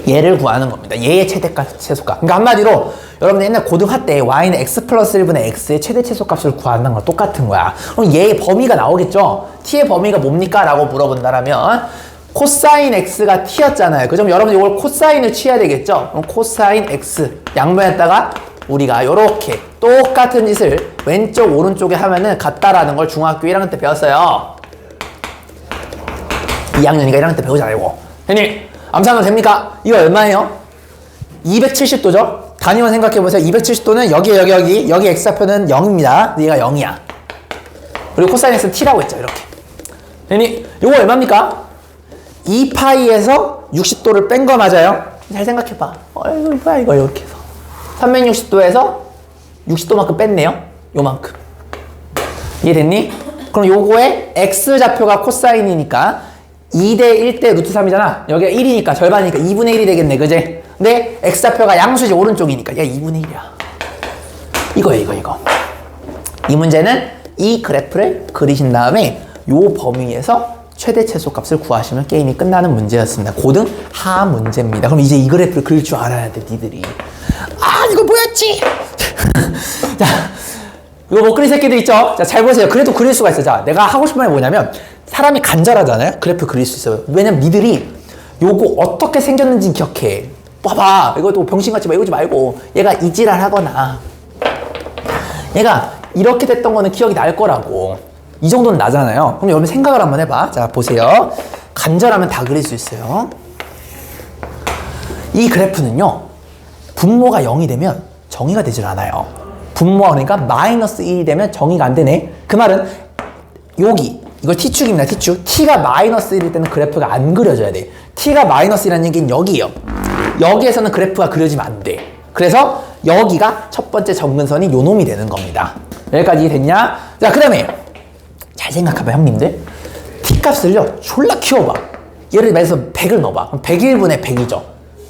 얘를 구하는 겁니다. 얘의 최대값, 최소값. 그러니까 한마디로 여러분들 옛날 고등하 때 y는 x 플러스 1분의 x의 최대 최소값을 구하는 거랑 똑같은 거야. 그럼 얘의 범위가 나오겠죠? t의 범위가 뭡니까? 라고 물어본다면 코사인 x가 t였잖아요. 그죠? 여러분 이걸 코사인을 취해야 되겠죠? 그럼 코사인 x 양면에다가 우리가 요렇게 똑같은 짓을 왼쪽 오른쪽에 하면은 같다라는 걸 중학교 1학년 때 배웠어요. 2학년이니까 1학년 때 배우잖아요. 이거. 형님 암산도 됩니까? 이거 얼마예요? 270도죠? 단위만 생각해보세요. 270도는 여기 x좌표는 0입니다. 얘가 0이야. 그리고 코사인 x는 t라고 했죠. 이렇게. 형님 이거 얼마입니까? 2파이에서 60도를 뺀 거 맞아요? 잘 생각해봐. 이거 뭐야 이거 이렇게 해서 360도에서 60도만큼 뺐네요. 요만큼. 이해됐니? 그럼 요거의 x좌표가 코사인이니까 2대 1대 루트 3이잖아. 여기가 1이니까 절반이니까 2분의 1이 되겠네. 그제? 근데 x좌표가 양수지 오른쪽이니까 얘 2분의 1이야. 이거예요. 이거. 이 문제는 이 그래프를 그리신 다음에 요 범위에서 최대 최소값을 구하시면 게임이 끝나는 문제였습니다. 고등 하 문제입니다. 그럼 이제 이 그래프를 그릴 줄 알아야 돼, 니들이. 아, 이거 뭐였지? 자, 이거 못 그린 새끼들 있죠? 자, 잘 보세요. 그래도 그릴 수가 있어요. 자, 내가 하고 싶은 말이 뭐냐면 사람이 간절하잖아요? 그래프 그릴 수 있어요. 왜냐면 니들이 요거 어떻게 생겼는지 기억해. 봐봐. 이것도 병신같이 막 이러지 말고 얘가 이지랄 하거나 얘가 이렇게 됐던 거는 기억이 날 거라고. 이 정도는 나잖아요. 그럼 여러분 생각을 한번 해봐. 자, 보세요. 간절하면 다 그릴 수 있어요. 이 그래프는요, 분모가 0이 되면 정의가 되질 않아요. 분모가 그러니까 마이너스 1이 되면 정의가 안 되네. 그 말은 여기 이걸 t축입니다. t축. t가 마이너스 1일 때는 그래프가 안 그려져야 돼. t가 마이너스 1이라는 얘기는 여기예요. 여기에서는 그래프가 그려지면 안 돼. 그래서 여기가 첫 번째 점근선이 요 놈이 되는 겁니다. 여기까지 됐냐? 자, 그 다음에 잘 생각해봐, 형님들. t값을요 졸라 키워봐. 예를 들어서 100을 넣어봐. 그럼 101분의 100이죠.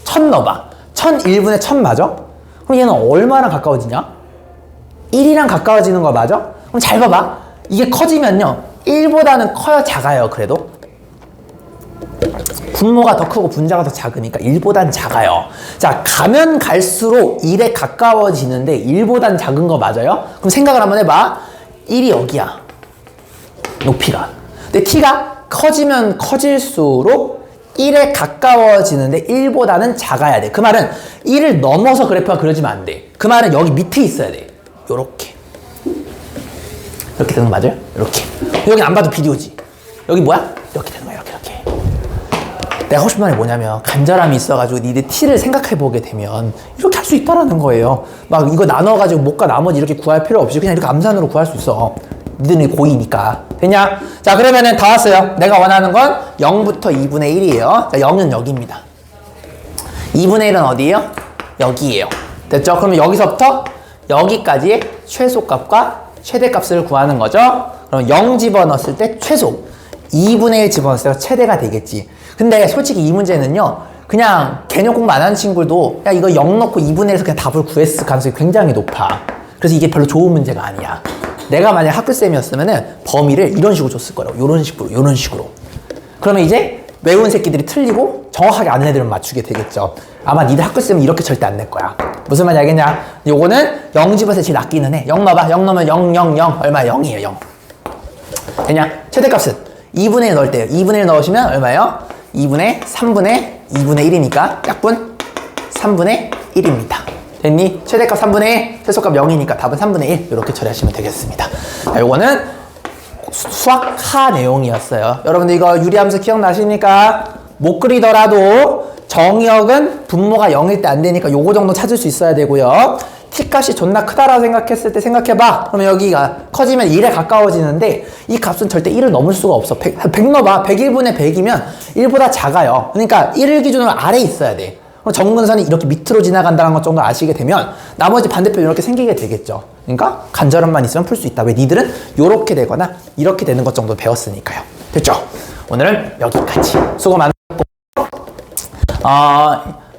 1000 넣어봐. 1001분의 1000 맞아? 그럼 얘는 얼마나 가까워지냐? 1이랑 가까워지는 거 맞아? 그럼 잘 봐봐. 이게 커지면요 1보다는 커요, 작아요? 그래도 분모가 더 크고 분자가 더 작으니까 1보단 작아요. 자, 가면 갈수록 1에 가까워지는데 1보단 작은 거 맞아요? 그럼 생각을 한번 해봐. 1이 여기야, 높이가. 근데 t가 커지면 커질수록 1에 가까워지는데 1보다는 작아야 돼. 그 말은 1을 넘어서 그래프가 그려지면 안 돼. 그 말은 여기 밑에 있어야 돼. 요렇게. 이렇게 되는 거 맞아요? 이렇게. 여기 안 봐도 비디오지. 여기 뭐야? 이렇게 되는 거야. 이렇게. 내가 하고 싶은 말이 뭐냐면, 간절함이 있어가지고 니들 t를 생각해보게 되면 이렇게 할 수 있다라는 거예요. 막 이거 나눠가지고 못과 나머지 이렇게 구할 필요 없이 그냥 이렇게 암산으로 구할 수 있어. 니들이 고이니까. 됐냐? 자, 그러면은 다 왔어요. 내가 원하는 건 0부터 2분의 1이에요. 자, 0은 여기입니다. 2분의 1은 어디예요? 여기예요. 됐죠? 그러면 여기서부터 여기까지의 최소값과 최대값을 구하는 거죠. 그럼 0 집어넣었을 때 최소, 2분의 1 집어넣었을 때 최대가 되겠지. 근데 솔직히 이 문제는요, 그냥 개념 공부 안 하는 친구들도 야 이거 0 넣고 2분의 1에서 그냥 답을 구했을 가능성이 굉장히 높아. 그래서 이게 별로 좋은 문제가 아니야. 내가 만약 학교쌤이었으면은 범위를 이런 식으로 줬을 거라고. 요런 식으로. 그러면 이제 외운 새끼들이 틀리고 정확하게 아는 애들은 맞추게 되겠죠. 아마 니들 학교쌤은 이렇게 절대 안 낼 거야. 무슨 말인지 알겠냐? 요거는 0 집어서 제일 낮기는 해. 0 넣어봐. 0 넣으면 0, 0, 0. 얼마야? 0이에요, 0. 되냐? 최대값은 2분의 1 넣을 때요. 2분의 1 넣으시면 얼마예요? 2분의 3분의 2분의 1이니까 약분 3분의 1입니다. 됐니? 최대값 3분의 1, 최소값 0이니까 답은 3분의 1. 이렇게 처리하시면 되겠습니다. 자, 요거는 수학하 내용이었어요. 여러분들 이거 유리함수 기억나십니까? 못 그리더라도 정의역은 분모가 0일 때 안 되니까 요거 정도 찾을 수 있어야 되고요. t값이 존나 크다라고 생각했을 때 생각해봐. 그러면 여기가 커지면 1에 가까워지는데 이 값은 절대 1을 넘을 수가 없어. 100 넣어봐. 101분의 100이면 1보다 작아요. 그러니까 1을 기준으로 아래에 있어야 돼. 그럼 정근선이 이렇게 밑으로 지나간다는 것 정도 아시게 되면 나머지 반대편 이렇게 생기게 되겠죠. 그러니까 간절함만 있으면 풀 수 있다. 왜? 니들은 이렇게 되거나 이렇게 되는 것 정도 배웠으니까요. 됐죠? 오늘은 여기까지. 수고 많았고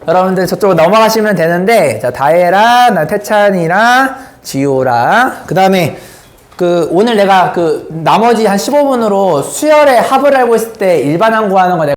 여러분들 저쪽으로 넘어가시면 되는데, 자, 다혜랑, 태찬이랑, 지효랑, 그 다음에, 오늘 내가 나머지 한 15분으로 수열의 합을 알고 있을 때 일반항 구하는 거 내가